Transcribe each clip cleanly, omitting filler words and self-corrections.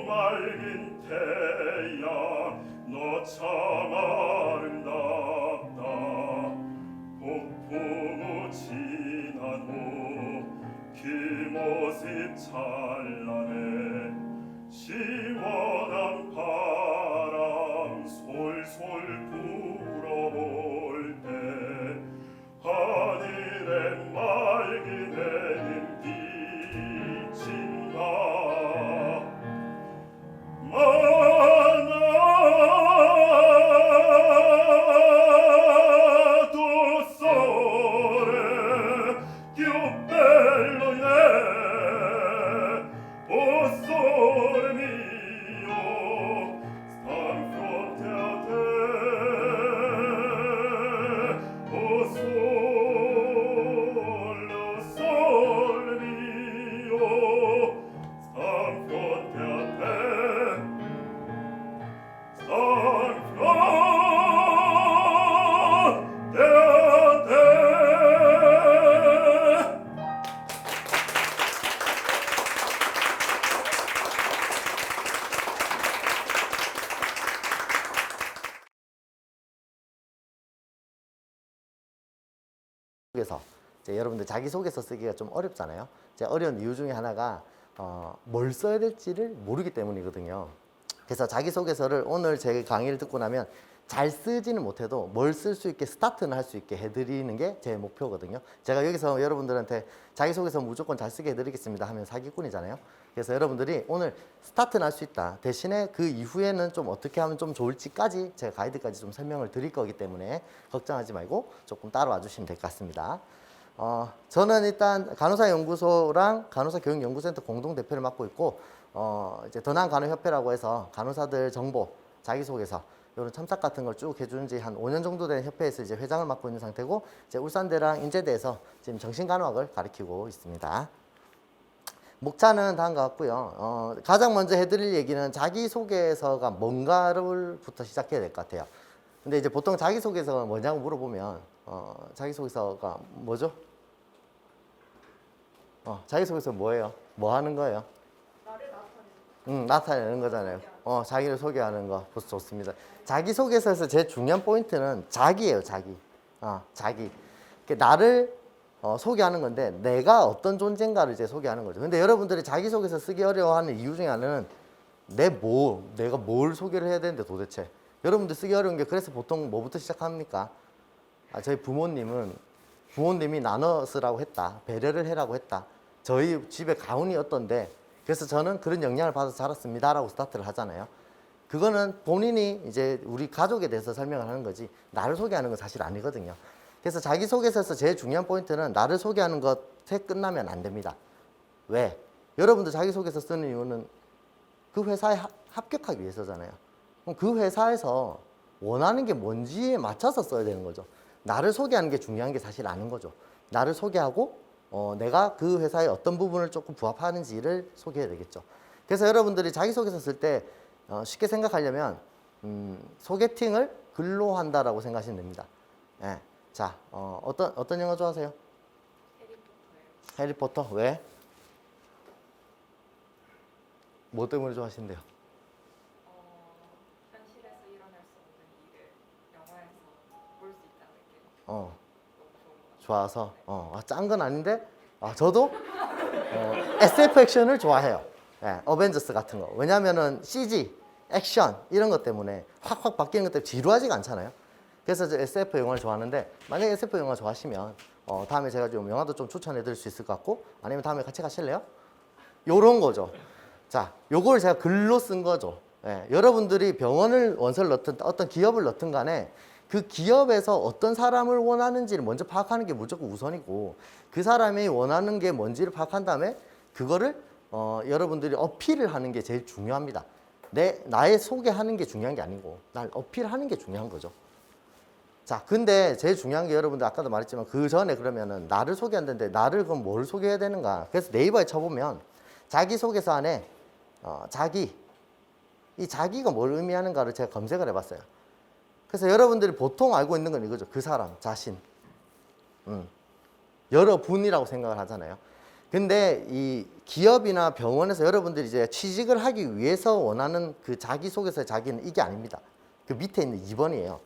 맑은 태양 너 참 아름답다. 폭풍우 지난 후 그 모습 찬란해. 시원한 바람 솔솔 불어올 때 하늘에 맑은 해는 비친다. 속에서 이제 여러분들 자기소개서 쓰기가 좀 어렵잖아요. 이제 어려운 이유 중에 하나가 뭘 써야 될지를 모르기 때문이거든요. 그래서 자기소개서를 오늘 제 강의를 듣고 나면 잘 쓰지는 못해도 뭘 쓸 수 있게 스타트는 할 수 있게 해드리는 게 제 목표거든요. 제가 여기서 여러분들한테 자기소개서 무조건 잘 쓰게 해드리겠습니다 하면 사기꾼이잖아요. 그래서 여러분들이 오늘 스타트는 할 수 있다. 대신에 그 이후에는 좀 어떻게 하면 좀 좋을지까지 제가 가이드까지 좀 설명을 드릴 거기 때문에 걱정하지 말고 조금 따라와 주시면 될 것 같습니다. 저는 일단 간호사연구소랑 간호사교육연구센터 공동대표를 맡고 있고 이제 더난간호협회라고 해서 간호사들 정보, 자기소개서 이런 첨삭 같은 걸 쭉 해준 지 한 5년 정도 된 협회에서 이제 회장을 맡고 있는 상태고 이제 울산대랑 인제대에서 지금 정신간호학을 가르치고 있습니다. 목차는 다음과 같고요. 가장 먼저 해드릴 얘기는 자기소개서가 뭔가를부터 시작해야 될 것 같아요. 근데 이제 보통 자기소개서가 뭐냐고 물어보면 자기소개서가 뭐죠? 자기소개서 뭐예요? 뭐 하는 거예요? 나타내는 거잖아요. 자기를 소개하는 거 벌써 좋습니다. 자기소개서에서 제일 중요한 포인트는 자기예요, 자기. 자기. 나를 소개하는 건데 내가 어떤 존재인가를 이제 소개하는 거죠. 근데 여러분들이 자기소개서 쓰기 어려워하는 이유 중에 하나는 내가 뭘 소개를 해야 되는데 도대체. 여러분들 쓰기 어려운 게 그래서 보통 뭐부터 시작합니까? 저희 부모님이 나눠 쓰라고 했다. 배려를 해라고 했다. 저희 집에 가훈이 어떤데 그래서 저는 그런 영향을 받아서 자랐습니다 라고 스타트를 하잖아요. 그거는 본인이 이제 우리 가족에 대해서 설명을 하는 거지 나를 소개하는 건 사실 아니거든요. 그래서 자기소개서에서 제일 중요한 포인트는 나를 소개하는 것에 끝나면 안 됩니다. 왜? 여러분들 자기소개서 쓰는 이유는 그 회사에 합격하기 위해서잖아요. 그럼 그 회사에서 원하는 게 뭔지에 맞춰서 써야 되는 거죠. 나를 소개하는 게 중요한 게 사실 아닌 거죠. 나를 소개하고 내가 그 회사의 어떤 부분을 조금 부합하는지를 소개해야 되겠죠. 그래서 여러분들이 자기소개서 쓸 때 쉽게 생각하려면 소개팅을 글로 한다라고 생각하시면 됩니다. 자, 어떤 영화 좋아하세요? 해리포터 왜? 뭐 때문에 좋아하신대요? 현실에서 일어날 수 없는 일을 영화에서 볼 수 있다는 게 어, 너무 좋은 것 같아요. 좋아서 짠 건 아닌데 저도 SF 액션을 좋아해요. 예, 어벤져스 같은 거. 왜냐면은 CG, 액션 이런 것 때문에 확확 바뀌는 것 때문에 지루하지가 않잖아요. 그래서 저 SF 영화를 좋아하는데 만약에 SF 영화 좋아하시면 다음에 제가 좀 영화도 좀 추천해 드릴 수 있을 것 같고 아니면 다음에 같이 가실래요? 요런 거죠. 자, 요걸 제가 글로 쓴 거죠. 예, 여러분들이 병원을 원서를 넣든 어떤 기업을 넣든 간에 그 기업에서 어떤 사람을 원하는지를 먼저 파악하는 게 무조건 우선이고 그 사람이 원하는 게 뭔지를 파악한 다음에 그거를 여러분들이 어필을 하는 게 제일 중요합니다. 나의 소개하는 게 중요한 게 아니고 날 어필하는 게 중요한 거죠. 자, 근데 제일 중요한 게 여러분들 아까도 말했지만 그 전에 그러면은 나를 소개한다는데 나를 그럼 뭘 소개해야 되는가? 그래서 네이버에 쳐보면 자기소개서 안에 이 자기가 뭘 의미하는가를 제가 검색을 해봤어요. 그래서 여러분들이 보통 알고 있는 건 이거죠. 그 사람, 자신. 여러분이라고 생각을 하잖아요. 근데 이 기업이나 병원에서 여러분들이 이제 취직을 하기 위해서 원하는 그 자기소개서의 자기는 이게 아닙니다. 그 밑에 있는 2번이에요.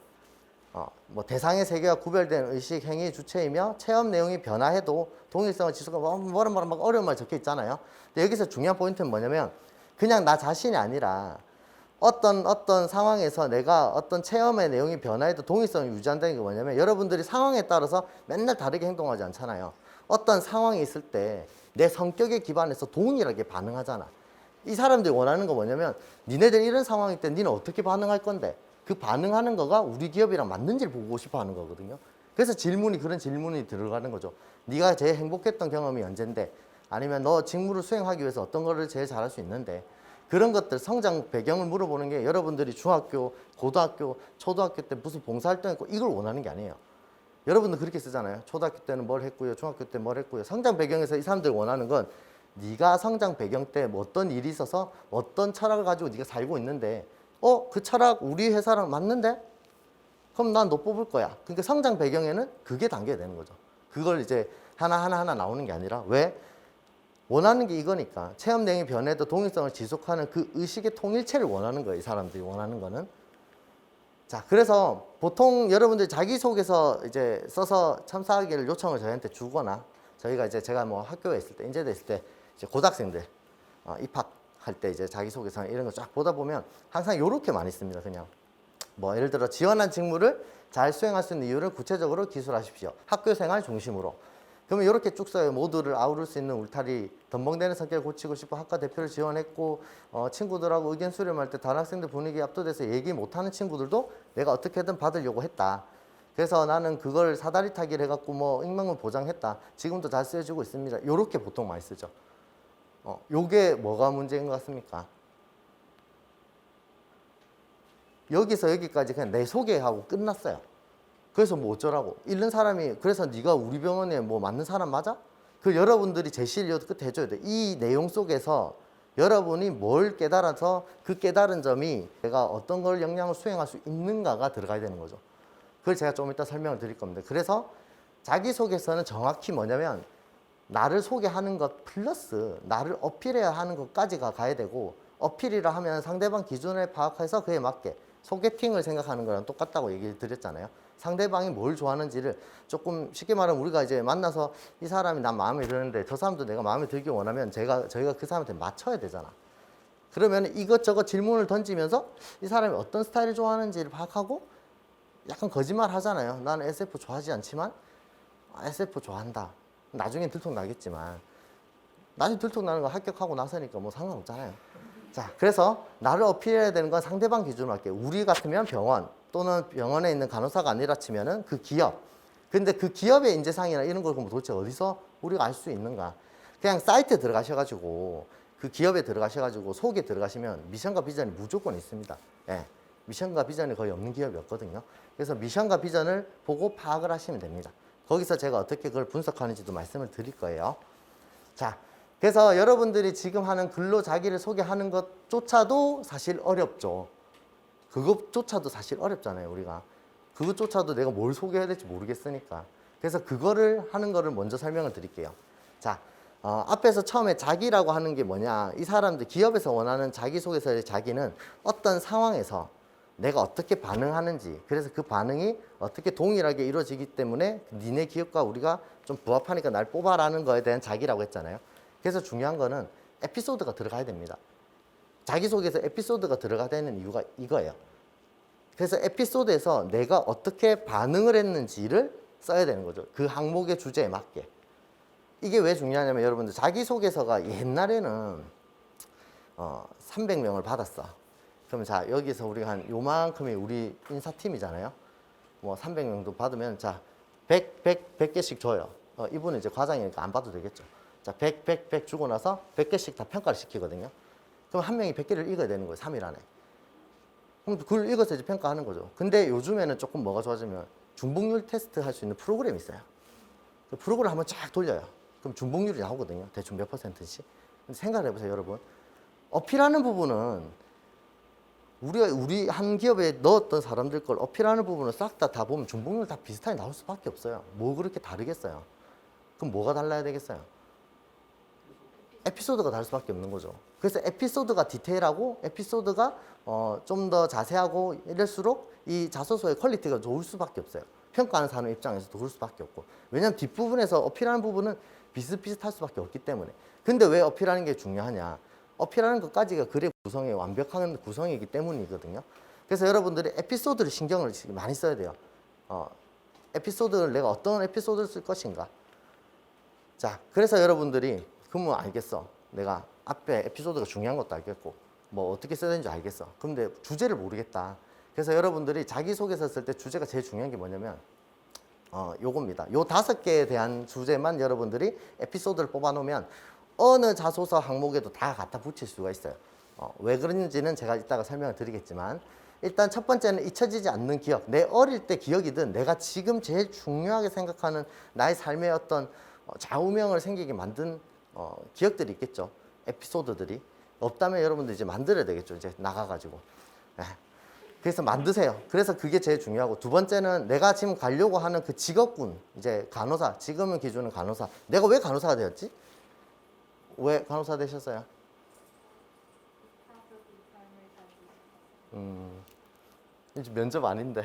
뭐 대상의 세계와 구별된 의식, 행위, 주체이며 체험 내용이 변화해도 동일성을 지속하고 뭐라 막 어려운 말 적혀 있잖아요. 근데 여기서 중요한 포인트는 뭐냐면 그냥 나 자신이 아니라 어떤 상황에서 내가 어떤 체험의 내용이 변화해도 동일성을 유지한다는 게 뭐냐면 여러분들이 상황에 따라서 맨날 다르게 행동하지 않잖아요. 어떤 상황이 있을 때 내 성격에 기반해서 동일하게 반응하잖아. 이 사람들이 원하는 거 뭐냐면 니네들 이런 상황일 때 니는 어떻게 반응할 건데 그 반응하는 거가 우리 기업이랑 맞는지를 보고 싶어 하는 거거든요. 그래서 그런 질문이 들어가는 거죠. 네가 제일 행복했던 경험이 언젠데 아니면 너 직무를 수행하기 위해서 어떤 거를 제일 잘할 수 있는데 그런 것들 성장 배경을 물어보는 게 여러분들이 중학교, 고등학교, 초등학교 때 무슨 봉사활동했고 이걸 원하는 게 아니에요. 여러분들 그렇게 쓰잖아요. 초등학교 때는 뭘 했고요. 중학교 때 뭘 했고요. 성장 배경에서 이 사람들이 원하는 건 네가 성장 배경 때 뭐 어떤 일이 있어서 어떤 철학을 가지고 네가 살고 있는데 그 철학 우리 회사랑 맞는데? 그럼 난 너 뽑을 거야. 그러니까 성장 배경에는 그게 담겨야 되는 거죠. 그걸 이제 하나 나오는 게 아니라 왜? 원하는 게 이거니까. 체험 내용이 변해도 동일성을 지속하는 그 의식의 통일체를 원하는 거예요. 이 사람들이 원하는 거는. 자, 그래서 보통 여러분들이 자기소개서 이제 써서 첨삭하기를 요청을 저희한테 주거나 저희가 이제 제가 뭐 학교에 있을 때, 인제대 있을 때 이제 고등학생들 입학할 때 이제 자기소개서 이런 거 쫙 보다 보면 항상 요렇게 많이 씁니다. 그냥 뭐 예를 들어 지원한 직무를 잘 수행할 수 있는 이유를 구체적으로 기술하십시오. 학교생활 중심으로. 그러면 이렇게 쭉 써요. 모두를 아우를 수 있는 울타리, 덤벙대는 성격을 고치고 싶어 학과 대표를 지원했고 친구들하고 의견 수렴할 때 다른 학생들 분위기에 압도돼서 얘기 못하는 친구들도 내가 어떻게든 받으려고 했다. 그래서 나는 그걸 사다리 타기를 해갖고 뭐 익명을 보장했다. 지금도 잘 쓰여지고 있습니다. 이렇게 보통 많이 쓰죠. 요게 뭐가 문제인 것 같습니까? 여기서 여기까지 그냥 내 소개하고 끝났어요. 그래서 뭐 어쩌라고 잃는 사람이 그래서 네가 우리 병원에 뭐 맞는 사람 맞아? 그 여러분들이 제시를 끝에 해줘야 돼. 이 내용 속에서 여러분이 뭘 깨달아서 그 깨달은 점이 내가 어떤 걸 역량을 수행할 수 있는가가 들어가야 되는 거죠. 그걸 제가 좀 이따 설명을 드릴 겁니다. 그래서 자기소개서는 정확히 뭐냐면 나를 소개하는 것 플러스 나를 어필해야 하는 것까지가 가야 되고 어필이라 하면 상대방 기준을 파악해서 그에 맞게 소개팅을 생각하는 거랑 똑같다고 얘기를 드렸잖아요. 상대방이 뭘 좋아하는지를 조금 쉽게 말하면 우리가 이제 만나서 이 사람이 난 마음에 드는데 저 사람도 내가 마음에 들길 원하면 저희가 그 사람한테 맞춰야 되잖아. 그러면 이것저것 질문을 던지면서 이 사람이 어떤 스타일을 좋아하는지를 파악하고 약간 거짓말 하잖아요. 나는 SF 좋아하지 않지만 SF 좋아한다. 나중엔 들통나겠지만 나중에 들통나는 거 합격하고 나서니까 뭐 상관없잖아요. 자, 그래서 나를 어필해야 되는 건 상대방 기준으로 할게요. 우리 같으면 병원 또는 병원에 있는 간호사가 아니라 치면은 그 기업. 근데 그 기업의 인재상이나 이런 걸 그럼 도대체 어디서 우리가 알 수 있는가? 그냥 사이트에 들어가셔가지고 그 기업에 들어가셔가지고 소개 들어가시면 미션과 비전이 무조건 있습니다. 예. 미션과 비전이 거의 없는 기업이 없거든요. 그래서 미션과 비전을 보고 파악을 하시면 됩니다. 거기서 제가 어떻게 그걸 분석하는지도 말씀을 드릴 거예요. 자, 그래서 여러분들이 지금 하는 글로 자기를 소개하는 것조차도 사실 어렵죠. 그것조차도 사실 어렵잖아요, 우리가. 그것조차도 내가 뭘 소개해야 될지 모르겠으니까. 그래서 그거를 하는 거를 먼저 설명을 드릴게요. 자, 앞에서 처음에 자기라고 하는 게 뭐냐. 이 사람들, 기업에서 원하는 자기소개서의 자기는 어떤 상황에서 내가 어떻게 반응하는지, 그래서 그 반응이 어떻게 동일하게 이루어지기 때문에 니네 기업과 우리가 좀 부합하니까 날 뽑아라는 거에 대한 자기라고 했잖아요. 그래서 중요한 거는 에피소드가 들어가야 됩니다. 자기소개서 에피소드가 들어가야 되는 이유가 이거예요. 그래서 에피소드에서 내가 어떻게 반응을 했는지를 써야 되는 거죠. 그 항목의 주제에 맞게. 이게 왜 중요하냐면 여러분들 자기소개서가 옛날에는 300명을 받았어. 그러면 자 여기서 우리가 한 요만큼이 우리 인사팀이잖아요. 뭐 300명도 받으면 자 100개씩 줘요. 이분은 이제 과장이니까 안 봐도 되겠죠. 자 100 주고 나서 100개씩 다 평가를 시키거든요. 그럼 한 명이 100개를 읽어야 되는 거예요. 3일 안에. 그럼 그걸 읽어서 이제 평가하는 거죠. 근데 요즘에는 조금 뭐가 좋아지면 중복률 테스트 할 수 있는 프로그램이 있어요. 그 프로그램을 한번 쫙 돌려요. 그럼 중복률이 나오거든요. 대충 몇 %씩. 근데 생각을 해보세요, 여러분. 어필하는 부분은 우리 한 기업에 넣었던 사람들 걸 어필하는 부분을 싹 다 보면 중복률 다 비슷하게 나올 수밖에 없어요. 뭐 그렇게 다르겠어요? 그럼 뭐가 달라야 되겠어요? 에피소드가 다를 수밖에 없는 거죠. 그래서 에피소드가 디테일하고 에피소드가 좀 더 자세하고 이럴수록 이 자소서의 퀄리티가 좋을 수밖에 없어요. 평가하는 사람 입장에서도 그럴 수밖에 없고. 왜냐하면 뒷부분에서 어필하는 부분은 비슷비슷할 수밖에 없기 때문에. 근데 왜 어필하는 게 중요하냐? 어필하는 것까지가 글의 구성이 완벽한 구성이기 때문이거든요. 그래서 여러분들이 에피소드를 신경을 많이 써야 돼요. 에피소드를 내가 어떤 에피소드를 쓸 것인가. 자, 그래서 여러분들이 그러면 알겠어. 내가 앞에 에피소드가 중요한 것도 알겠고 뭐 어떻게 써야 되는지 알겠어. 근데 주제를 모르겠다. 그래서 여러분들이 자기소개서 쓸 때 주제가 제일 중요한 게 뭐냐면 요겁니다. 요 5개에 대한 주제만 여러분들이 에피소드를 뽑아놓으면 어느 자소서 항목에도 다 갖다 붙일 수가 있어요. 왜 그런지는 제가 이따가 설명을 드리겠지만 일단 첫 번째는 잊혀지지 않는 기억. 내 어릴 때 기억이든 내가 지금 제일 중요하게 생각하는 나의 삶의 어떤 좌우명을 생기게 만든 기억들이 있겠죠. 에피소드들이. 없다면 여러분들 이제 만들어야 되겠죠. 이제 나가가지고. 그래서 만드세요. 그래서 그게 제일 중요하고 두 번째는 내가 지금 가려고 하는 그 직업군. 이제 간호사. 지금은 기준은 간호사. 내가 왜 간호사가 되었지? 왜 간호사 되셨어요? 이제 면접 아닌데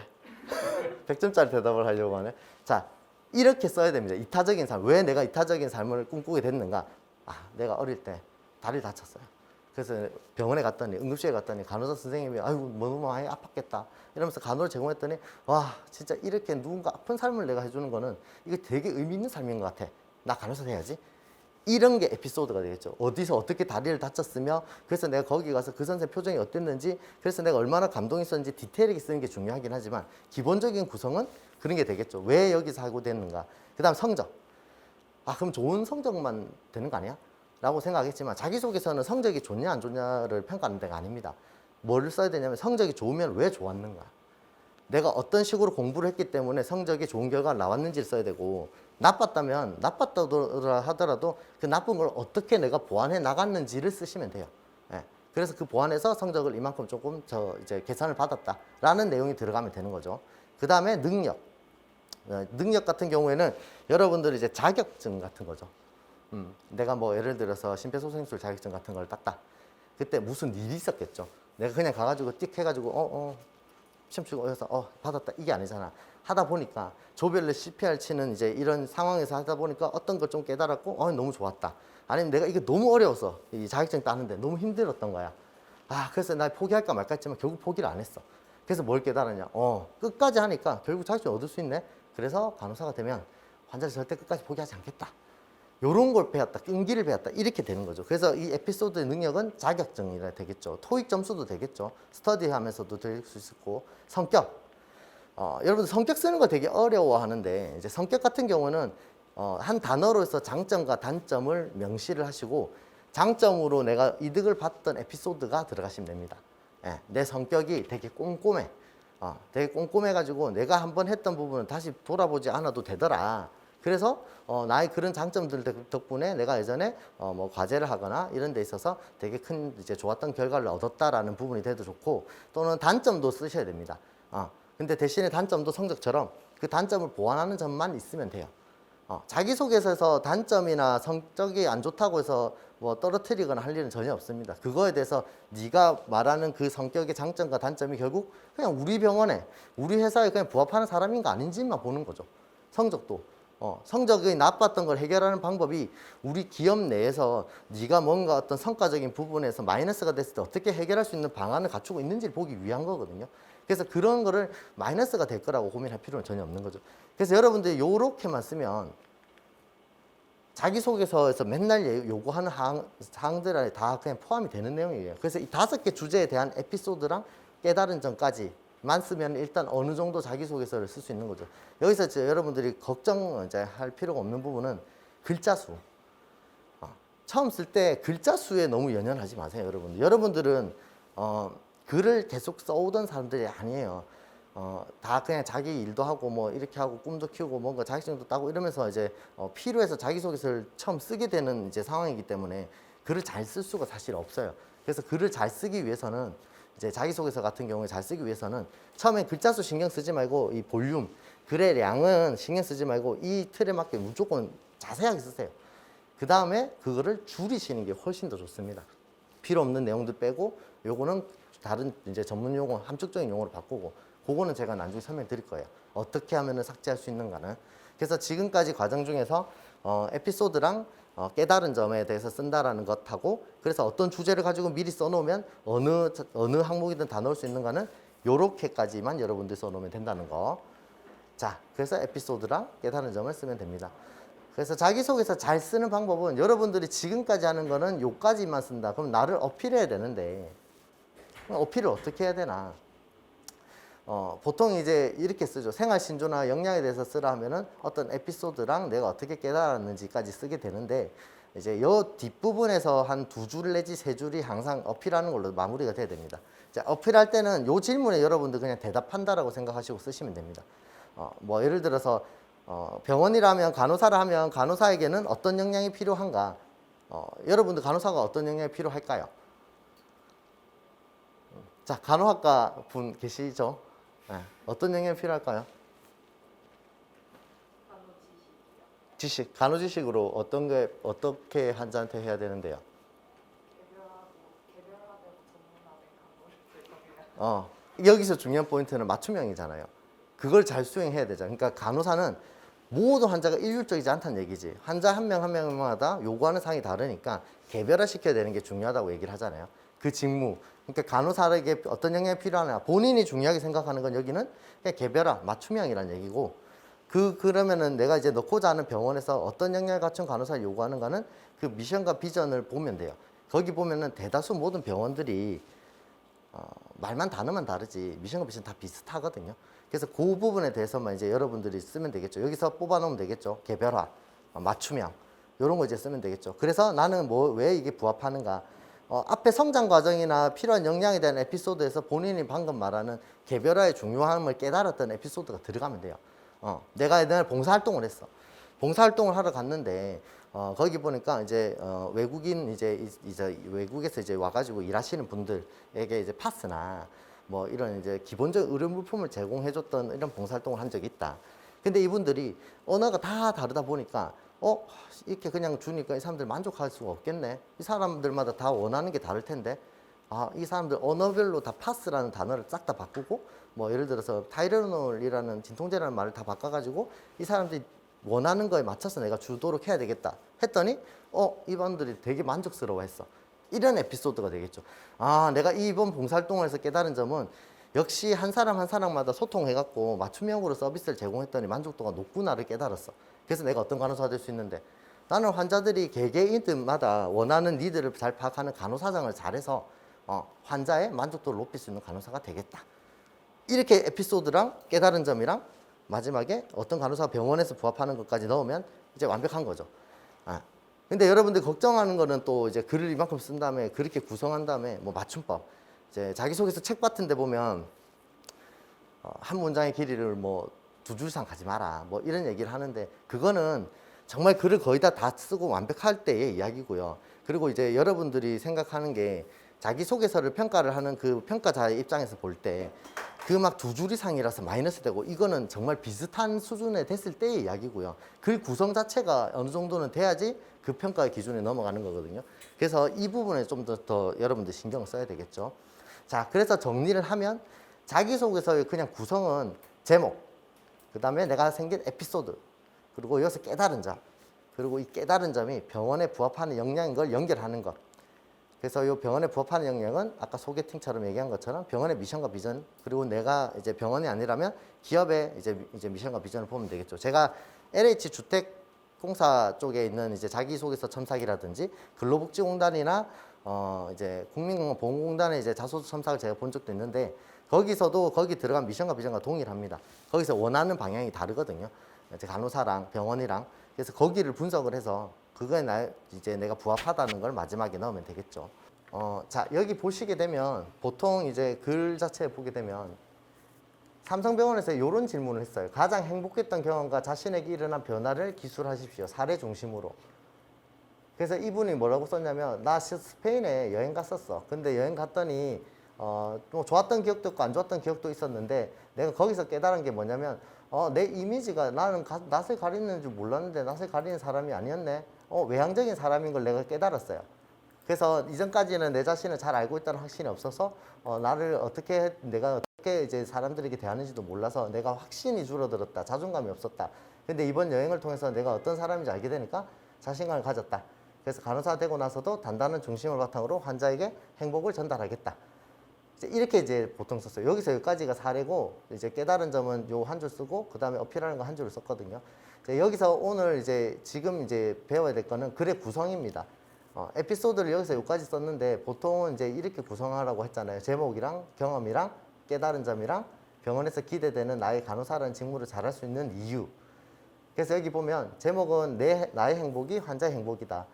100점짜리 대답을 하려고 하네. 자, 이렇게 써야 됩니다. 이타적인 삶. 왜 내가 이타적인 삶을 꿈꾸게 됐는가? 내가 어릴 때 다리 다쳤어요. 그래서 병원에 갔더니 응급실에 갔더니 간호사 선생님이 아이고 너무 많이 아팠겠다 이러면서 간호를 제공했더니 와 진짜 이렇게 누군가 아픈 삶을 내가 해주는 거는 이거 되게 의미 있는 삶인 것 같아. 나 간호사 돼야지. 이런 게 에피소드가 되겠죠. 어디서 어떻게 다리를 다쳤으며 그래서 내가 거기 가서 그 선생 표정이 어땠는지 그래서 내가 얼마나 감동했었는지 디테일하게 쓰는 게 중요하긴 하지만 기본적인 구성은 그런 게 되겠죠. 왜 여기서 하고 됐는가. 그 다음 성적. 그럼 좋은 성적만 되는 거 아니야? 라고 생각했지만 자기소개서는 성적이 좋냐 안 좋냐를 평가하는 데가 아닙니다. 뭐를 써야 되냐면 성적이 좋으면 왜 좋았는가. 내가 어떤 식으로 공부를 했기 때문에 성적이 좋은 결과가 나왔는지를 써야 되고 나빴다면 나빴다더라 하더라도 그 나쁜 걸 어떻게 내가 보완해 나갔는지를 쓰시면 돼요. 그래서 그 보완해서 성적을 이만큼 조금 이제 계산을 받았다라는 내용이 들어가면 되는 거죠. 그 다음에 능력. 능력 같은 경우에는 여러분들이 이제 자격증 같은 거죠. 내가 뭐 예를 들어서 심폐소생술 자격증 같은 걸 땄다. 그때 무슨 일이 있었겠죠. 내가 그냥 가가지고 띡 해가지고 시험 치고 해서 받았다 이게 아니잖아. 하다 보니까 조별로 CPR 치는 이제 이런 상황에서 하다 보니까 어떤 걸 좀 깨달았고 너무 좋았다. 아니면 내가 이게 너무 어려워서 이 자격증 따는데 너무 힘들었던 거야. 그래서 나 포기할까 말까 했지만 결국 포기를 안 했어. 그래서 뭘 깨달았냐. 끝까지 하니까 결국 자격증 얻을 수 있네. 그래서 간호사가 되면 환자를 절대 끝까지 포기하지 않겠다. 요런 걸 배웠다, 끈기를 배웠다 이렇게 되는 거죠. 그래서 이 에피소드의 능력은 자격증이라 되겠죠. 토익 점수도 되겠죠. 스터디 하면서도 될 수 있고 성격. 여러분들 성격 쓰는 거 되게 어려워하는데 이제 성격 같은 경우는 한 단어로서 장점과 단점을 명시를 하시고 장점으로 내가 이득을 봤던 에피소드가 들어가시면 됩니다. 내 성격이 되게 꼼꼼해. 되게 꼼꼼해가지고 내가 한번 했던 부분은 다시 돌아보지 않아도 되더라. 그래서 나의 그런 장점들 덕분에 내가 예전에 뭐 과제를 하거나 이런 데 있어서 되게 큰 이제 좋았던 결과를 얻었다라는 부분이 돼도 좋고 또는 단점도 쓰셔야 됩니다. 근데 대신에 단점도 성적처럼 그 단점을 보완하는 점만 있으면 돼요. 자기소개서에서 단점이나 성격이 안 좋다고 해서 뭐 떨어뜨리거나 할 일은 전혀 없습니다. 그거에 대해서 네가 말하는 그 성격의 장점과 단점이 결국 그냥 우리 병원에, 우리 회사에 그냥 부합하는 사람인가 아닌지만 보는 거죠. 성적도. 성적이 나빴던 걸 해결하는 방법이 우리 기업 내에서 네가 뭔가 어떤 성과적인 부분에서 마이너스가 됐을 때 어떻게 해결할 수 있는 방안을 갖추고 있는지를 보기 위한 거거든요. 그래서 그런 거를 마이너스가 될 거라고 고민할 필요는 전혀 없는 거죠. 그래서 여러분들이 요렇게만 쓰면 자기소개서에서 맨날 요구하는 사항들 안에 다 그냥 포함이 되는 내용이에요. 그래서 이 5개 주제에 대한 에피소드랑 깨달은 점까지만 쓰면 일단 어느 정도 자기소개서를 쓸 수 있는 거죠. 여기서 이제 여러분들이 걱정 이제 할 필요가 없는 부분은 글자 수. 처음 쓸 때 글자 수에 너무 연연하지 마세요, 여러분들. 여러분들은 글을 계속 써오던 사람들이 아니에요. 다 그냥 자기 일도 하고 뭐 이렇게 하고 꿈도 키우고 뭔가 자격증도 따고 이러면서 이제 필요해서 자기소개서를 처음 쓰게 되는 이제 상황이기 때문에 글을 잘 쓸 수가 사실 없어요. 그래서 글을 잘 쓰기 위해서는 이제 자기소개서 같은 경우에 잘 쓰기 위해서는 처음엔 글자 수 신경 쓰지 말고 이 볼륨, 글의 양은 신경 쓰지 말고 이 틀에 맞게 무조건 자세하게 쓰세요. 그 다음에 그거를 줄이시는 게 훨씬 더 좋습니다. 필요 없는 내용들 빼고 요거는 다른 이제 전문 용어, 함축적인 용어로 바꾸고 그거는 제가 나중에 설명드릴 거예요. 어떻게 하면 삭제할 수 있는가는. 그래서 지금까지 과정 중에서 에피소드랑 깨달은 점에 대해서 쓴다라는 것하고 그래서 어떤 주제를 가지고 미리 써놓으면 어느 항목이든 다 넣을 수 있는가는 요렇게까지만 여러분들 써놓으면 된다는 거. 자, 그래서 에피소드랑 깨달은 점을 쓰면 됩니다. 그래서 자기소개서 잘 쓰는 방법은 여러분들이 지금까지 하는 거는 요까지만 쓴다. 그럼 나를 어필해야 되는데 어필을 어떻게 해야 되나? 보통 이제 이렇게 쓰죠. 생활신조나 역량에 대해서 쓰라 하면은 어떤 에피소드랑 내가 어떻게 깨달았는지까지 쓰게 되는데 이제 요 뒷부분에서 한 2줄 내지 3줄이 항상 어필하는 걸로 마무리가 돼야 됩니다. 자, 어필할 때는 요 질문에 여러분들 그냥 대답한다라고 생각하시고 쓰시면 됩니다. 뭐 예를 들어서 병원이라면 간호사를 하면 간호사에게는 어떤 역량이 필요한가? 여러분들 간호사가 어떤 역량이 필요할까요? 자, 간호학과 분 계시죠? 네. 어떤 역량이 필요할까요? 지식, 간호 지식으로 어떻게 환자한테 해야 되는데요? 개별화되고 전문화된 간호를 제공해야 여기서 중요한 포인트는 맞춤형이잖아요. 그걸 잘 수행해야 되죠. 그러니까 간호사는 모든 환자가 일률적이지 않다는 얘기지. 환자 한 명 한 명마다 요구하는 사항이 다르니까 개별화 시켜야 되는 게 중요하다고 얘기를 하잖아요. 그 직무. 그러니까 간호사에게 어떤 역량이 필요하냐. 본인이 중요하게 생각하는 건 여기는 그냥 개별화, 맞춤형이라는 얘기고 그러면은 내가 이제 넣고자 하는 병원에서 어떤 역량을 갖춘 간호사를 요구하는가는 그 미션과 비전을 보면 돼요. 거기 보면은 대다수 모든 병원들이 말만 단어만 다르지 미션과 비전 다 비슷하거든요. 그래서 그 부분에 대해서만 이제 여러분들이 쓰면 되겠죠. 여기서 뽑아놓으면 되겠죠. 개별화, 맞춤형 이런 거 이제 쓰면 되겠죠. 그래서 나는 왜 이게 부합하는가? 앞에 성장 과정이나 필요한 역량에 대한 에피소드에서 본인이 방금 말하는 개별화의 중요함을 깨달았던 에피소드가 들어가면 돼요. 내가 옛날에 봉사활동을 했어. 봉사활동을 하러 갔는데 거기 보니까 이제 외국인 이제 외국에서 이제 와가지고 일하시는 분들에게 이제 파스나 뭐 이런 이제 기본적 의료 물품을 제공해줬던 이런 봉사활동을 한 적이 있다. 근데 이분들이 언어가 다 다르다 보니까 이렇게 그냥 주니까 이 사람들 만족할 수가 없겠네. 이 사람들마다 다 원하는 게 다를 텐데 이 사람들 언어별로 다 파스라는 단어를 싹 다 바꾸고 뭐 예를 들어서 타이레놀이라는 진통제라는 말을 다 바꿔가지고 이 사람들이 원하는 거에 맞춰서 내가 주도록 해야 되겠다 했더니 이분들이 되게 만족스러워했어. 이런 에피소드가 되겠죠. 내가 이번 봉사활동을 해서 깨달은 점은 역시 한 사람 한 사람마다 소통해갖고 맞춤형으로 서비스를 제공했더니 만족도가 높구나를 깨달았어. 그래서 내가 어떤 간호사가 될 수 있는데 나는 환자들이 개개인들마다 원하는 니드를 잘 파악하는 간호사장을 잘해서 환자의 만족도를 높일 수 있는 간호사가 되겠다. 이렇게 에피소드랑 깨달은 점이랑 마지막에 어떤 간호사가 병원에서 부합하는 것까지 넣으면 이제 완벽한 거죠. 근데 여러분들 걱정하는 거는 또 이제 글을 이만큼 쓴 다음에 그렇게 구성한 다음에 뭐 맞춤법 이제 자기소개서 책 같은 데 보면 한 문장의 길이를 뭐 2줄 이상 가지 마라 뭐 이런 얘기를 하는데 그거는 정말 글을 거의 다 쓰고 완벽할 때의 이야기고요. 그리고 이제 여러분들이 생각하는 게 자기소개서를 평가를 하는 그 평가자의 입장에서 볼 때 그 막 두 줄 이상이라서 마이너스 되고 이거는 정말 비슷한 수준에 됐을 때의 이야기고요. 글 구성 자체가 어느 정도는 돼야지 그 평가의 기준에 넘어가는 거거든요. 그래서 이 부분에 좀 더 여러분들 신경을 써야 되겠죠. 자, 그래서 정리를 하면 자기소개서의 그냥 구성은 제목, 그 다음에 내가 생긴 에피소드, 그리고 여기서 깨달은 점, 그리고 이 깨달은 점이 병원에 부합하는 역량인 걸 연결하는 것. 그래서 이 병원에 부합하는 역량은 아까 소개팅처럼 얘기한 것처럼 병원의 미션과 비전, 그리고 내가 이제 병원이 아니라면 기업의 이제 미션과 비전을 보면 되겠죠. 제가 LH 주택공사 쪽에 있는 이제 자기소개서 첨삭이라든지 근로복지공단이나 이제 국민건강보험공단의 이제 자소서 첨삭을 제가 본 적도 있는데 거기서도 거기 들어간 미션과 비전과 동일합니다. 거기서 원하는 방향이 다르거든요. 이제 간호사랑 병원이랑. 그래서 거기를 분석을 해서 그거에 이제 내가 부합하다는 걸 마지막에 넣으면 되겠죠. 자, 여기 보시게 되면 보통 이제 글 자체에 보게 되면 삼성병원에서 이런 질문을 했어요. 가장 행복했던 경험과 자신에게 일어난 변화를 기술하십시오. 사례 중심으로. 그래서 이분이 뭐라고 썼냐면 나 스페인에 여행 갔었어. 근데 여행 갔더니 뭐 좋았던 기억도 있고 안 좋았던 기억도 있었는데 내가 거기서 깨달은 게 뭐냐면 내 이미지가 나는 낯을 가리는 줄 몰랐는데 낯을 가리는 사람이 아니었네. 외향적인 사람인 걸 내가 깨달았어요. 그래서 이전까지는 내 자신을 잘 알고 있다는 확신이 없어서 내가 어떻게 이제 사람들에게 대하는지도 몰라서 내가 확신이 줄어들었다. 자존감이 없었다. 근데 이번 여행을 통해서 내가 어떤 사람인지 알게 되니까 자신감을 가졌다. 그래서 간호사 되고 나서도 단단한 중심을 바탕으로 환자에게 행복을 전달하겠다. 이렇게 이제 보통 썼어요. 여기서 여기까지가 사례고 이제 깨달은 점은 요 한 줄 쓰고 그 다음에 어필하는 거 한 줄을 썼거든요. 여기서 오늘 이제 지금 이제 배워야 될 거는 글의 구성입니다. 에피소드를 여기서 여기까지 썼는데 보통은 이제 이렇게 구성하라고 했잖아요. 제목이랑 경험이랑 깨달은 점이랑 병원에서 기대되는 나의 간호사라는 직무를 잘할 수 있는 이유. 그래서 여기 보면 제목은 나의 행복이 환자의 행복이다.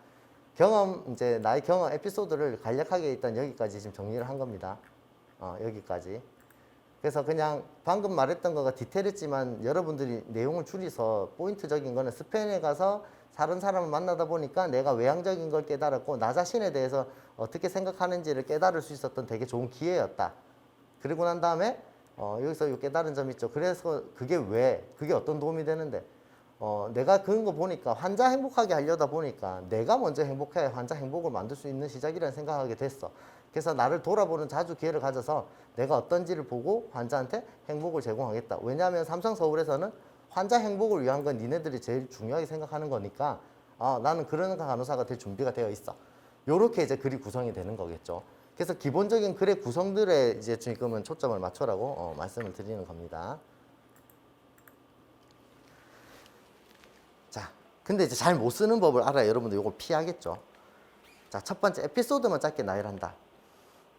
이제 나의 경험 에피소드를 간략하게 일단 여기까지 지금 정리를 한 겁니다. 여기까지. 그래서 그냥 방금 말했던 거가 디테일했지만 여러분들이 내용을 줄여서 포인트적인 거는 스페인에 가서 다른 사람을 만나다 보니까 내가 외향적인 걸 깨달았고 나 자신에 대해서 어떻게 생각하는지를 깨달을 수 있었던 되게 좋은 기회였다. 그리고 난 다음에 여기서 이 깨달은 점 있죠. 그래서 그게 어떤 도움이 되는데 내가 그런 거 보니까 환자 행복하게 하려다 보니까 내가 먼저 행복해야 환자 행복을 만들 수 있는 시작이라는 생각하게 됐어. 그래서 나를 돌아보는 자주 기회를 가져서 내가 어떤지를 보고 환자한테 행복을 제공하겠다. 왜냐하면 삼성서울에서는 환자 행복을 위한 건 니네들이 제일 중요하게 생각하는 거니까 나는 그런 간호사가 될 준비가 되어 있어. 요렇게 이제 글이 구성이 되는 거겠죠. 그래서 기본적인 글의 구성들에 이제 지금은 초점을 맞춰라고 말씀을 드리는 겁니다. 자, 근데 이제 잘 못 쓰는 법을 알아야 여러분들 이걸 피하겠죠. 자, 첫 번째 에피소드만 짧게 나열한다.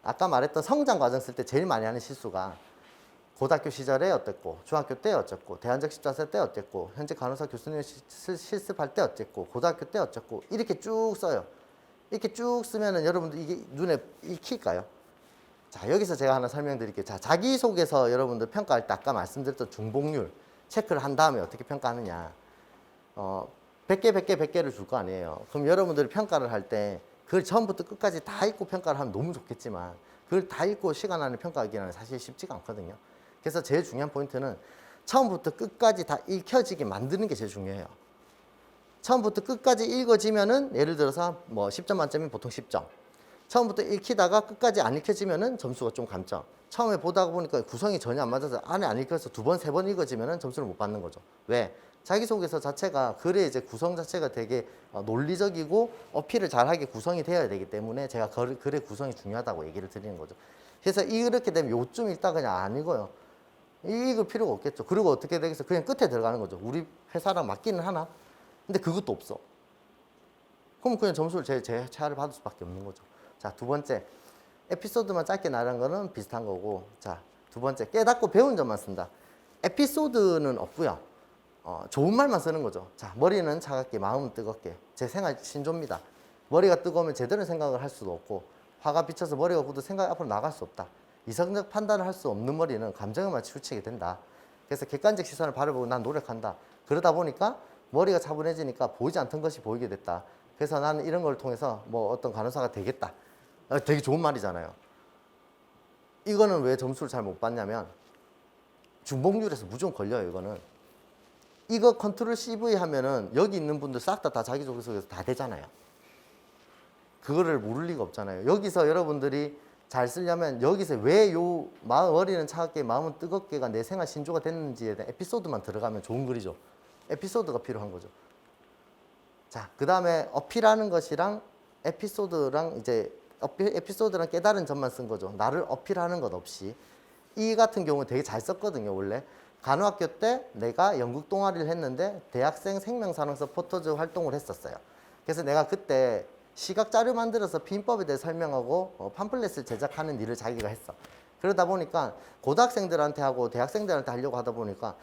아까 말했던 성장 과정 쓸 때 제일 많이 하는 실수가 고등학교 시절에 어땠고, 중학교 때 어쨌고, 대안적 십자세 때 어땠고, 현재 간호사 교수님 실습할 때 어쨌고, 고등학교 때 어쨌고 이렇게 쭉 써요. 이렇게 쭉 쓰면은 여러분들 이게 눈에 익힐까요? 자, 여기서 제가 하나 설명드릴게요. 자, 자기소개서 여러분들 평가할 때 아까 말씀드렸던 중복률 체크를 한 다음에 어떻게 평가하느냐. 100개를 줄 거 아니에요. 그럼 여러분들이 평가를 할 때 그걸 처음부터 끝까지 다 읽고 평가를 하면 너무 좋겠지만 그걸 다 읽고 시간 안에 평가하기는 사실 쉽지가 않거든요. 그래서 제일 중요한 포인트는 처음부터 끝까지 다 읽혀지게 만드는 게 제일 중요해요. 처음부터 끝까지 읽어지면은 예를 들어서 뭐 10점 만점이면 보통 10점. 처음부터 읽히다가 끝까지 안 읽혀지면은 점수가 좀 감점. 처음에 보다가 보니까 구성이 전혀 안 맞아서 안에 안 읽혀서 2번, 3번 읽어지면은 점수를 못 받는 거죠. 왜? 자기소개서 자체가 글의 이제 구성 자체가 되게 논리적이고 어필을 잘하게 구성이 되어야 되기 때문에 제가 글의 구성이 중요하다고 얘기를 드리는 거죠. 그래서 이렇게 되면 요쯤 읽다 그냥 안 읽어요. 읽을 필요가 없겠죠. 그리고 어떻게 되겠어? 그냥 끝에 들어가는 거죠. 우리 회사랑 맞기는 하나? 근데 그것도 없어. 그럼 그냥 점수를 제하를 받을 수밖에 없는 거죠. 자, 두 번째. 에피소드만 짧게 나열한 거는 비슷한 거고. 자, 두 번째. 깨닫고 배운 점만 쓴다. 에피소드는 없고요. 좋은 말만 쓰는 거죠. 자, 머리는 차갑게, 마음은 뜨겁게. 제 생활 신조입니다. 머리가 뜨거우면 제대로 생각을 할 수도 없고, 화가 비쳐서 머리가 굳어 생각이 앞으로 나갈 수 없다. 이성적 판단을 할 수 없는 머리는 감정에만 치우치게 된다. 그래서 객관적 시선을 바라보고 난 노력한다. 그러다 보니까 머리가 차분해지니까 보이지 않던 것이 보이게 됐다. 그래서 나는 이런 걸 통해서 뭐 어떤 간호사가 되겠다. 되게 좋은 말이잖아요. 이거는 왜 점수를 잘 못 받냐면 중복률에서 무조건 걸려요. 이거는 이거 컨트롤 CV 하면은 여기 있는 분들 싹 다 자기소개서에서 다 되잖아요. 그거를 모를 리가 없잖아요. 여기서 여러분들이 잘 쓰려면 여기서 왜 요 마음 어리는 차갑게 마음은 뜨겁게가 내 생활 신조가 됐는지에 대한 에피소드만 들어가면 좋은 글이죠. 에피소드가 필요한 거죠. 자, 그 다음에 어필하는 것이랑 에피소드랑 이제 에피소드랑 깨달은 점만 쓴 거죠. 나를 어필하는 것 없이. 이 같은 경우는 되게 잘 썼거든요, 원래. 간호학교 때 내가 연극 동아리를 했는데 대학생 생명산업서 포터즈 활동을 했었어요. 그래서 내가 그때 시각 자료 만들어서 피임법에 대해 설명하고 팜플렛을 제작하는 일을 자기가 했어. 그러다 보니까 고등학생들한테 하고 대학생들한테 하려고 하다 보니까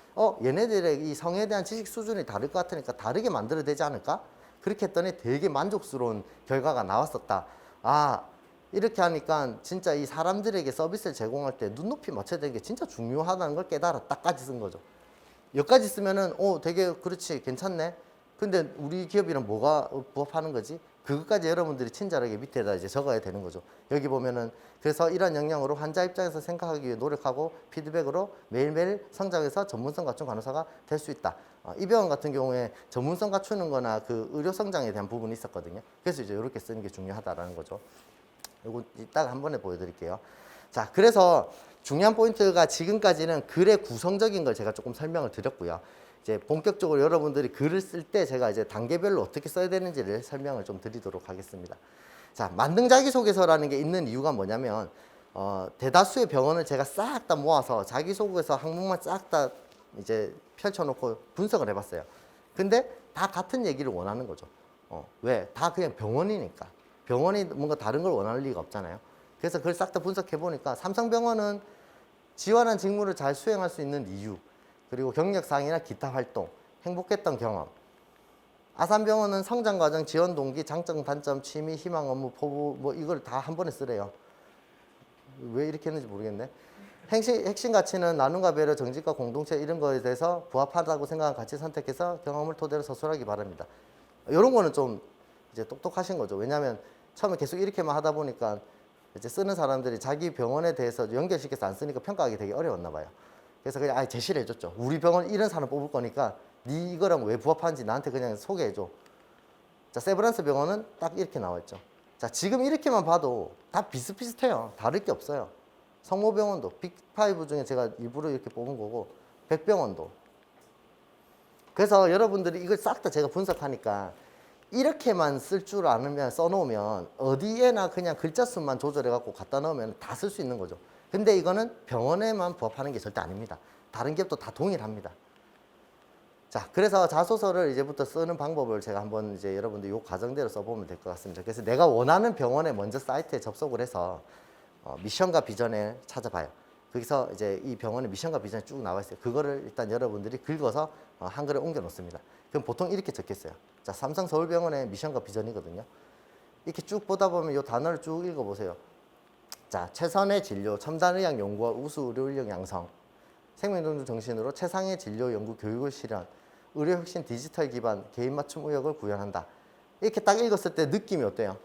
얘네들의 이 성에 대한 지식 수준이 다를 것 같으니까 다르게 만들어야 되지 않을까? 그렇게 했더니 되게 만족스러운 결과가 나왔었다. 아, 이렇게 하니까 진짜 이 사람들에게 서비스를 제공할 때 눈높이 맞춰야 되는 게 진짜 중요하다는 걸 깨달았다까지 쓴 거죠. 여기까지 쓰면은 되게 그렇지 괜찮네. 근데 우리 기업이랑 뭐가 부합하는 거지? 그것까지 여러분들이 친절하게 밑에다 이제 적어야 되는 거죠. 여기 보면은 그래서 이런 역량으로 환자 입장에서 생각하기 위해 노력하고 피드백으로 매일매일 성장해서 전문성 갖춘 간호사가 될 수 있다. 이 병원 같은 경우에 전문성 갖추는 거나 그 의료 성장에 대한 부분이 있었거든요. 그래서 이제 이렇게 쓰는 게 중요하다라는 거죠. 이거 이따가 한 번에 보여드릴게요. 자, 그래서 중요한 포인트가 지금까지는 글의 구성적인 걸 제가 조금 설명을 드렸고요. 이제 본격적으로 여러분들이 글을 쓸 때 제가 이제 단계별로 어떻게 써야 되는지를 설명을 좀 드리도록 하겠습니다. 자, 만능 자기소개서라는 게 있는 이유가 뭐냐면 대다수의 병원을 제가 싹 다 모아서 자기소개서 항목만 싹 다 이제 펼쳐놓고 분석을 해봤어요. 근데 다 같은 얘기를 원하는 거죠. 왜? 다 그냥 병원이니까. 병원이 뭔가 다른 걸 원할 리가 없잖아요. 그래서 그걸 싹 다 분석해 보니까 삼성병원은 지원한 직무를 잘 수행할 수 있는 이유, 그리고 경력상이나 기타 활동, 행복했던 경험. 아산병원은 성장과정, 지원 동기, 장점, 단점, 취미, 희망, 업무, 포부 뭐 이걸 다 한 번에 쓰래요. 왜 이렇게 했는지 모르겠네. 핵심 가치는 나눔과 배려, 정직과 공동체 이런 거에 대해서 부합하다고 생각한 가치 선택해서 경험을 토대로 서술하기 바랍니다. 이런 거는 좀 이제 똑똑하신 거죠. 왜냐하면 처음에 계속 이렇게만 하다 보니까 이제 쓰는 사람들이 자기 병원에 대해서 연결시켜서 안 쓰니까 평가하기 되게 어려웠나 봐요. 그래서 그냥 아예 제시를 해줬죠. 우리 병원 이런 사람 뽑을 거니까 네 이거랑 왜 부합하는지 나한테 그냥 소개해줘. 자, 세브란스 병원은 딱 이렇게 나와 있죠. 자, 지금 이렇게만 봐도 다 비슷비슷해요. 다를 게 없어요. 성모병원도 빅5 중에 제가 일부러 이렇게 뽑은 거고 백병원도. 그래서 여러분들이 이걸 싹 다 제가 분석하니까 이렇게만 쓸 줄 아면 써놓으면 어디에나 그냥 글자 수만 조절해 갖고 갖다 넣으면 다 쓸 수 있는 거죠. 근데 이거는 병원에만 부합하는 게 절대 아닙니다. 다른 기업도 다 동일합니다. 자, 그래서 자소서를 이제부터 쓰는 방법을 제가 한번 이제 여러분들 요 과정대로 써보면 될 것 같습니다. 그래서 내가 원하는 병원에 먼저 사이트에 접속을 해서 미션과 비전을 찾아봐요. 거기서 이제 이 병원의 미션과 비전이 쭉 나와 있어요. 그거를 일단 여러분들이 긁어서 한글에 옮겨 놓습니다. 그럼 보통 이렇게 적혔어요. 자, 삼성 서울병원의 미션과 비전이거든요. 이렇게 쭉 보다 보면 이 단어를 쭉 읽어보세요. 자, 최선의 진료, 첨단의학 연구와 우수 의료 인력 양성, 생명존중 정신으로 최상의 진료 연구 교육을 실현, 의료 혁신 디지털 기반 개인 맞춤 의학을 구현한다. 이렇게 딱 읽었을 때 느낌이 어때요?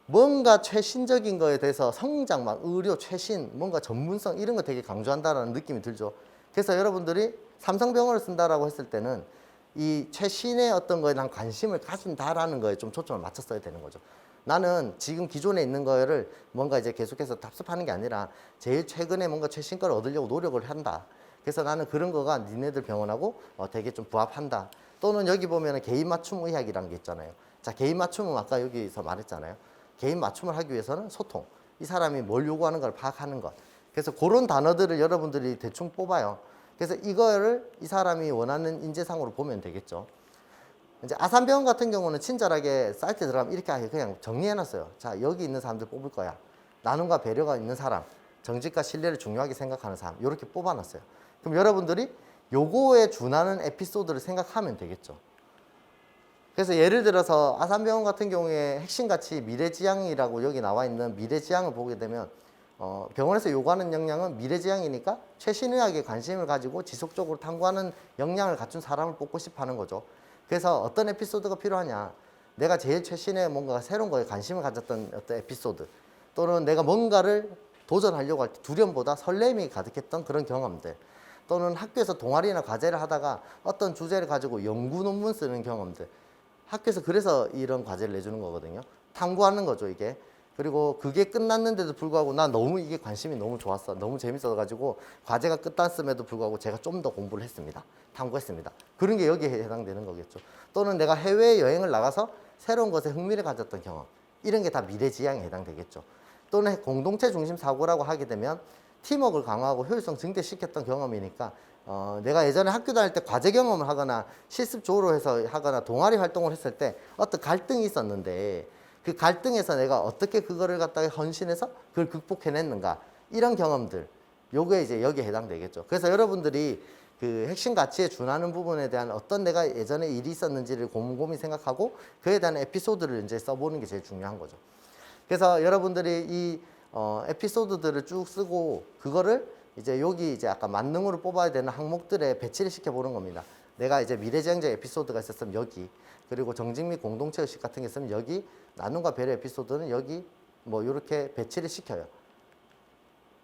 뭔가 최신적인 거에 대해서 성장, 막 의료 최신, 뭔가 전문성 이런 거 되게 강조한다라는 느낌이 들죠. 그래서 여러분들이 삼성병원을 쓴다라고 했을 때는 이 최신의 어떤 거에 난 관심을 가진다라는 거에 좀 초점을 맞췄어야 되는 거죠. 나는 지금 기존에 있는 거를 뭔가 이제 계속해서 답습하는 게 아니라 제일 최근에 뭔가 최신 걸 얻으려고 노력을 한다. 그래서 나는 그런 거가 니네들 병원하고 되게 좀 부합한다. 또는 여기 보면 개인 맞춤 의학이라는 게 있잖아요. 자, 개인 맞춤은 아까 여기서 말했잖아요. 개인 맞춤을 하기 위해서는 소통. 이 사람이 뭘 요구하는 걸 파악하는 것. 그래서 그런 단어들을 여러분들이 대충 뽑아요. 그래서 이거를 이 사람이 원하는 인재상으로 보면 되겠죠. 이제 아산병원 같은 경우는 친절하게 사이트에 들어가면 이렇게 아예 그냥 정리해놨어요. 자, 여기 있는 사람들 뽑을 거야. 나눔과 배려가 있는 사람, 정직과 신뢰를 중요하게 생각하는 사람, 이렇게 뽑아놨어요. 그럼 여러분들이 요거에 준하는 에피소드를 생각하면 되겠죠. 그래서 예를 들어서 아산병원 같은 경우에 핵심가치 미래지향이라고 여기 나와 있는 미래지향을 보게 되면 병원에서 요구하는 역량은 미래지향이니까 최신의학에 관심을 가지고 지속적으로 탐구하는 역량을 갖춘 사람을 뽑고 싶어 하는 거죠. 그래서 어떤 에피소드가 필요하냐. 내가 제일 최신의 뭔가 새로운 거에 관심을 가졌던 어떤 에피소드 또는 내가 뭔가를 도전하려고 할 때 두려움보다 설렘이 가득했던 그런 경험들 또는 학교에서 동아리나 과제를 하다가 어떤 주제를 가지고 연구 논문 쓰는 경험들 학교에서 그래서 이런 과제를 내주는 거거든요. 탐구하는 거죠, 이게. 그리고 그게 끝났는데도 불구하고 나 너무 이게 관심이 너무 좋았어. 너무 재밌어가지고 과제가 끝났음에도 불구하고 제가 좀 더 공부를 했습니다. 탐구했습니다. 그런 게 여기에 해당되는 거겠죠. 또는 내가 해외여행을 나가서 새로운 것에 흥미를 가졌던 경험. 이런 게 다 미래지향에 해당되겠죠. 또는 공동체 중심 사고라고 하게 되면 팀워크를 강화하고 효율성 증대시켰던 경험이니까 내가 예전에 학교 다닐 때 과제 경험을 하거나 실습적으로 해서 하거나 동아리 활동을 했을 때 어떤 갈등이 있었는데 그 갈등에서 내가 어떻게 그거를 갖다가 헌신해서 그걸 극복해냈는가 이런 경험들 요게 이제 여기에 해당되겠죠. 그래서 여러분들이 그 핵심 가치에 준하는 부분에 대한 어떤 내가 예전에 일이 있었는지를 곰곰이 생각하고 그에 대한 에피소드를 이제 써보는 게 제일 중요한 거죠. 그래서 여러분들이 이 에피소드들을 쭉 쓰고 그거를 이제 여기 이제 아까 만능으로 뽑아야 되는 항목들에 배치를 시켜보는 겁니다. 내가 이제 미래지향적 에피소드가 있었으면 여기, 그리고 정직 및 공동체 의식 같은 게 있으면 여기, 나눔과 배려 에피소드는 여기 뭐 이렇게 배치를 시켜요.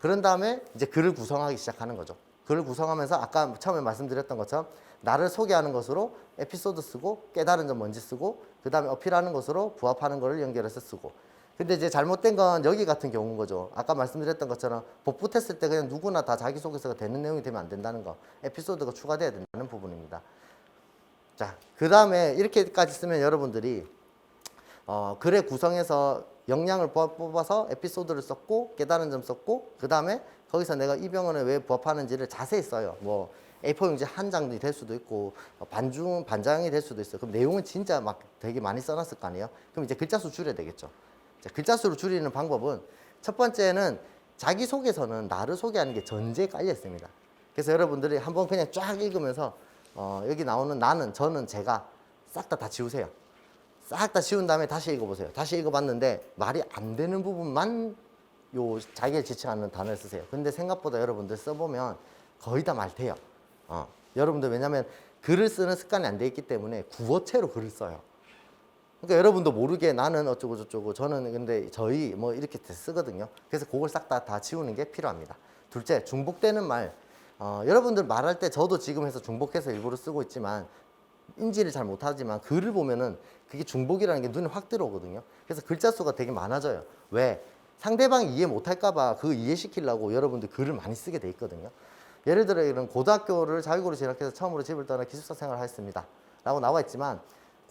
그런 다음에 이제 글을 구성하기 시작하는 거죠. 글을 구성하면서 아까 처음에 말씀드렸던 것처럼 나를 소개하는 것으로 에피소드 쓰고 깨달은 점 뭔지 쓰고 그 다음에 어필하는 것으로 부합하는 거를 연결해서 쓰고 근데 이제 잘못된 건 여기 같은 경우인 거죠. 아까 말씀드렸던 것처럼 복붙했을 때 그냥 누구나 다 자기소개서가 되는 내용이 되면 안 된다는 거. 에피소드가 추가돼야 된다는 부분입니다. 자, 그 다음에 이렇게까지 쓰면 여러분들이 글의 구성에서 역량을 뽑아서 에피소드를 썼고 깨달은 점 썼고 그 다음에 거기서 내가 이 병원에 왜 부합하는지를 자세히 써요. 뭐 A4 용지 한 장이 될 수도 있고 반장이 될 수도 있어요. 그럼 내용은 진짜 막 되게 많이 써놨을 거 아니에요. 그럼 이제 글자 수 줄여야 되겠죠. 자, 글자 수를 줄이는 방법은 첫 번째는 자기소개서는 나를 소개하는 게 전제에 깔려 있습니다. 그래서 여러분들이 한번 그냥 쫙 읽으면서 여기 나오는 나는, 저는, 제가 싹 다 지우세요. 싹 다 지운 다음에 다시 읽어보세요. 다시 읽어봤는데 말이 안 되는 부분만 요 자기를 지칭하는 단어를 쓰세요. 근데 생각보다 여러분들 써보면 거의 다 말 돼요. 여러분들 왜냐면 글을 쓰는 습관이 안 돼 있기 때문에 구어체로 글을 써요. 그러니까 여러분도 모르게 나는 어쩌고 저쩌고 저는 근데 저희 뭐 이렇게 쓰거든요. 그래서 그걸 싹 다 지우는 게 필요합니다. 둘째, 중복되는 말. 여러분들 말할 때 저도 지금 해서 중복해서 일부러 쓰고 있지만 인지를 잘 못하지만 글을 보면은 그게 중복이라는 게 눈에 확 들어오거든요. 그래서 글자 수가 되게 많아져요. 왜? 상대방이 이해 못할까봐 그 이해시키려고 여러분들 글을 많이 쓰게 돼 있거든요. 예를 들어 이런 고등학교를 자유고로 진학해서 처음으로 집을 떠나 기숙사 생활을 하였습니다. 라고 나와 있지만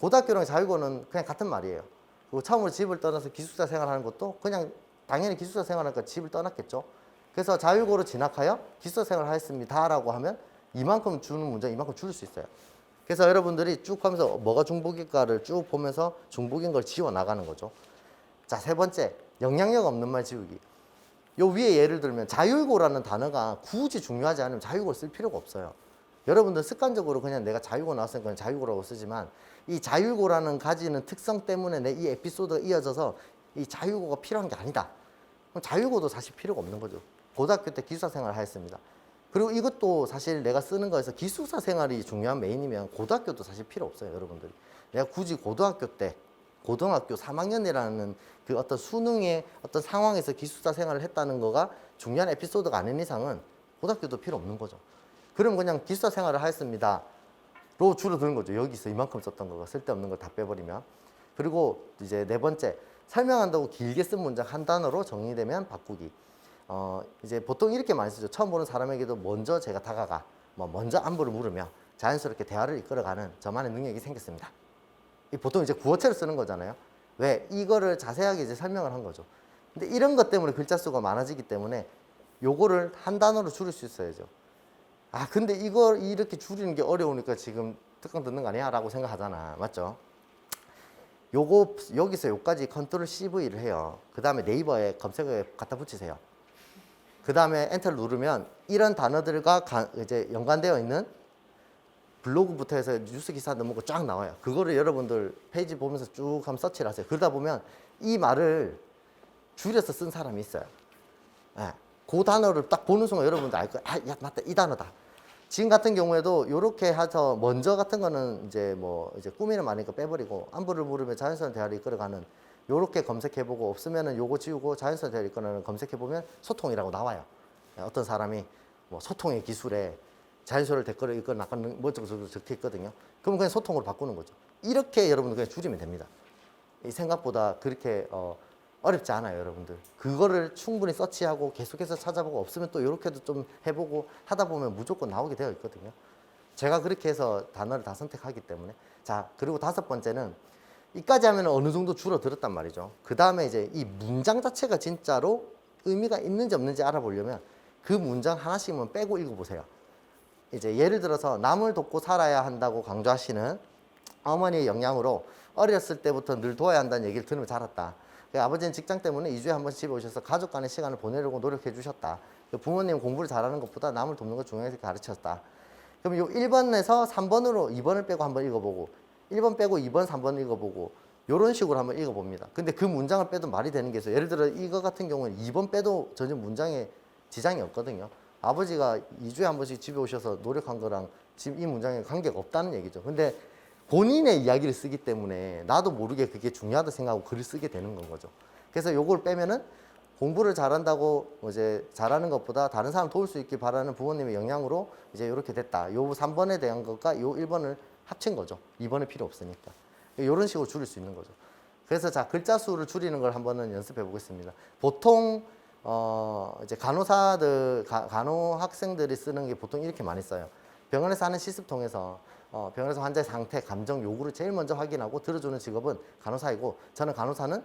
고등학교랑 자유고는 그냥 같은 말이에요. 그리고 처음으로 집을 떠나서 기숙사 생활하는 것도 그냥 당연히 기숙사 생활하니까 집을 떠났겠죠. 그래서 자유고로 진학하여 기숙사 생활을 하였습니다. 라고 하면 이만큼 주는 문장 이만큼 줄일 수 있어요. 그래서 여러분들이 쭉 하면서 뭐가 중복일까를 쭉 보면서 중복인 걸 지워 나가는 거죠. 자, 세 번째, 영향력 없는 말 지우기. 요 위에 예를 들면 자율고라는 단어가 굳이 중요하지 않으면 자율고를 쓸 필요가 없어요. 여러분들 습관적으로 그냥 내가 자율고 나왔으니까 그냥 자율고라고 쓰지만 이 자율고라는 가지는 특성 때문에 내 이 에피소드가 이어져서 이 자율고가 필요한 게 아니다. 그럼 자율고도 사실 필요가 없는 거죠. 고등학교 때 기숙사 생활을 하였습니다. 그리고 이것도 사실 내가 쓰는 거에서 기숙사 생활이 중요한 메인이면 고등학교도 사실 필요 없어요, 여러분들이. 내가 굳이 고등학교 때, 고등학교 3학년이라는 그 어떤 수능의 어떤 상황에서 기숙사 생활을 했다는 거가 중요한 에피소드가 아닌 이상은 고등학교도 필요 없는 거죠. 그럼 그냥 기숙사 생활을 하였습니다. 로 줄어드는 거죠. 여기서 이만큼 썼던 거가 쓸데없는 걸 다 빼버리면. 그리고 이제 네 번째, 설명한다고 길게 쓴 문장 한 단어로 정리되면 바꾸기. 이제 보통 이렇게 많이 쓰죠. 처음 보는 사람에게도 먼저 제가 다가가, 뭐 먼저 안부를 물으며 자연스럽게 대화를 이끌어가는 저만의 능력이 생겼습니다. 이 보통 이제 구어체로 쓰는 거잖아요. 왜? 이거를 자세하게 이제 설명을 한 거죠. 근데 이런 것 때문에 글자 수가 많아지기 때문에 요거를 한 단어로 줄일 수 있어야죠. 아, 근데 이걸 이렇게 줄이는 게 어려우니까 지금 특강 듣는 거 아니야? 라고 생각하잖아. 맞죠? 요거, 여기서 요까지 컨트롤 CV를 해요. 그 다음에 네이버에 검색어에 갖다 붙이세요. 그 다음에 엔터를 누르면 이런 단어들과 이제 연관되어 있는 블로그부터 해서 뉴스 기사 넣은 거 쫙 나와요. 그거를 여러분들 페이지 보면서 쭉 한번 서치를 하세요. 그러다 보면 이 말을 줄여서 쓴 사람이 있어요. 예. 그 단어를 딱 보는 순간 여러분들 알 거예요. 아, 야, 맞다. 이 단어다. 지금 같은 경우에도 이렇게 해서 먼저 같은 거는 이제 뭐 이제 꾸미는 많으니까 빼버리고 안부를 물으면 자연스러운 대화를 이끌어가는 요렇게 검색해보고 없으면은 요거 지우고 자연스러운 대화를 이끌어가는 검색해보면 소통이라고 나와요. 어떤 사람이 뭐 소통의 기술에 자연스러운 댓글을 이끌어 나가는 뭐 저거 적혀 있거든요. 그럼 그냥 소통으로 바꾸는 거죠. 이렇게 여러분들 그냥 줄이면 됩니다. 이 생각보다 그렇게 어렵지 않아요, 여러분들. 그거를 충분히 서치하고 계속해서 찾아보고 없으면 또 이렇게도 좀 해보고 하다 보면 무조건 나오게 되어 있거든요. 제가 그렇게 해서 단어를 다 선택하기 때문에. 자, 그리고 5번째는 이까지 하면 어느 정도 줄어들었단 말이죠. 그 다음에 이제 이 문장 자체가 진짜로 의미가 있는지 없는지 알아보려면 그 문장 하나씩만 빼고 읽어보세요. 이제 예를 들어서 남을 돕고 살아야 한다고 강조하시는 어머니의 영향으로 어렸을 때부터 늘 도와야 한다는 얘기를 들으면 자랐다. 아버지는 직장 때문에 2주에 한 번씩 집에 오셔서 가족 간의 시간을 보내려고 노력해 주셨다. 부모님 공부를 잘하는 것보다 남을 돕는 것 중요하게 가르쳤다. 그럼 요 1번에서 3번으로 2번을 빼고 한번 읽어보고 1번 빼고 2번, 3번 읽어보고 요런 식으로 한번 읽어봅니다. 근데 그 문장을 빼도 말이 되는 게 있어요. 예를 들어 이거 같은 경우는 2번 빼도 전혀 문장에 지장이 없거든요. 아버지가 2주에 한 번씩 집에 오셔서 노력한 거랑 지금 이 문장에 관계가 없다는 얘기죠. 근데 본인의 이야기를 쓰기 때문에 나도 모르게 그게 중요하다 생각하고 글을 쓰게 되는 건 거죠. 그래서 요걸 빼면은 공부를 잘한다고 이제 잘하는 것보다 다른 사람 도울 수 있길 바라는 부모님의 영향으로 이제 이렇게 됐다. 요 3번에 대한 것과 요 1번을 합친 거죠. 2번은 필요 없으니까. 이런 식으로 줄일 수 있는 거죠. 그래서 자, 글자 수를 줄이는 걸 한번은 연습해 보겠습니다. 보통 이제 간호사들, 간호 학생들이 쓰는 게 보통 이렇게 많이 써요. 병원에서 하는 실습 통해서 병원에서 환자의 상태, 감정, 요구를 제일 먼저 확인하고 들어주는 직업은 간호사이고 저는 간호사는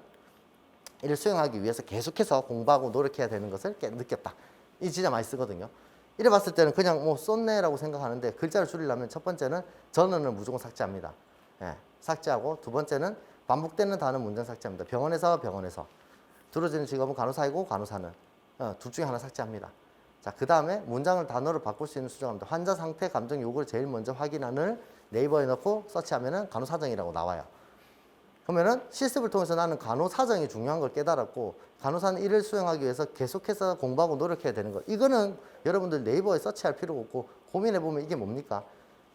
이를 수행하기 위해서 계속해서 공부하고 노력해야 되는 것을 느꼈다. 이 진짜 많이 쓰거든요. 이래 봤을 때는 그냥 뭐 썼네라고 생각하는데 글자를 줄이려면 첫 번째는 전원을 무조건 삭제합니다. 예, 삭제하고 두 번째는 반복되는 단어 문장 삭제합니다. 병원에서 들어주는 직업은 간호사이고 간호사는 둘 중에 하나 삭제합니다. 자, 그 다음에 문장을 단어로 바꿀 수 있는 수정합니다. 환자 상태, 감정, 요구를 제일 먼저 확인하는 네이버에 넣고 서치하면은 간호사정이라고 나와요. 그러면은 실습을 통해서 나는 간호사정이 중요한 걸 깨달았고 간호사는 이를 수행하기 위해서 계속해서 공부하고 노력해야 되는 거. 이거는 여러분들 네이버에 서치할 필요가 없고 고민해보면 이게 뭡니까?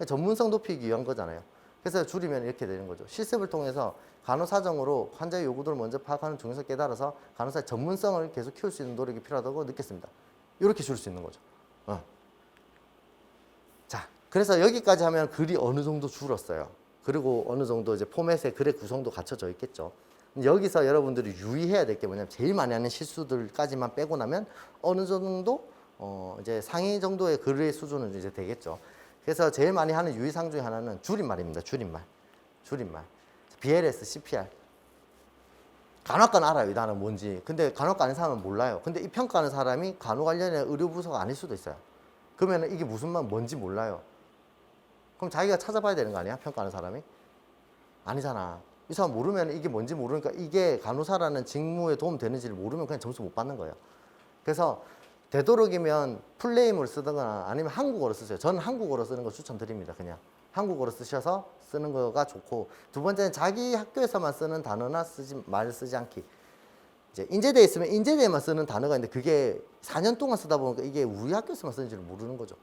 전문성 높이기 위한 거잖아요. 그래서 줄이면 이렇게 되는 거죠. 실습을 통해서 간호사정으로 환자의 요구들을 먼저 파악하는 중요성을 깨달아서 간호사의 전문성을 계속 키울 수 있는 노력이 필요하다고 느꼈습니다. 이렇게 줄 수 있는 거죠. 자, 그래서 여기까지 하면 글이 어느 정도 줄었어요. 그리고 어느 정도 이제 포맷의 글의 구성도 갖춰져 있겠죠. 여기서 여러분들이 유의해야 될 게 뭐냐면 제일 많이 하는 실수들까지만 빼고 나면 어느 정도 이제 상위 정도의 글의 수준은 이제 되겠죠. 그래서 제일 많이 하는 유의사항 중에 하나는 줄임말입니다. 줄임말. BLS, CPR. 간호학과는 알아요, 이 단어 뭔지. 근데 간호학과 아닌 사람은 몰라요. 근데 이 평가하는 사람이 간호 관련의 의료부서가 아닐 수도 있어요. 그러면 이게 무슨 말 뭔지 몰라요. 그럼 자기가 찾아봐야 되는 거 아니야? 평가하는 사람이? 아니잖아. 이 사람 모르면 이게 뭔지 모르니까 이게 간호사라는 직무에 도움 되는지를 모르면 그냥 점수 못 받는 거예요. 그래서 되도록이면 풀네임을 쓰거나 아니면 한국어로 쓰세요. 저는 한국어로 쓰는 거 추천드립니다. 그냥 한국어로 쓰셔서 쓰는 거가 좋고, 두 번째는 자기 학교에서만 쓰는 단어나 말을 쓰지 않기. 이제 인제대에 있으면 인제대에만 쓰는 단어가 있는데 그게 4년 동안 쓰다 보니까 이게 우리 학교에서만 쓰는지를 모르는 거죠.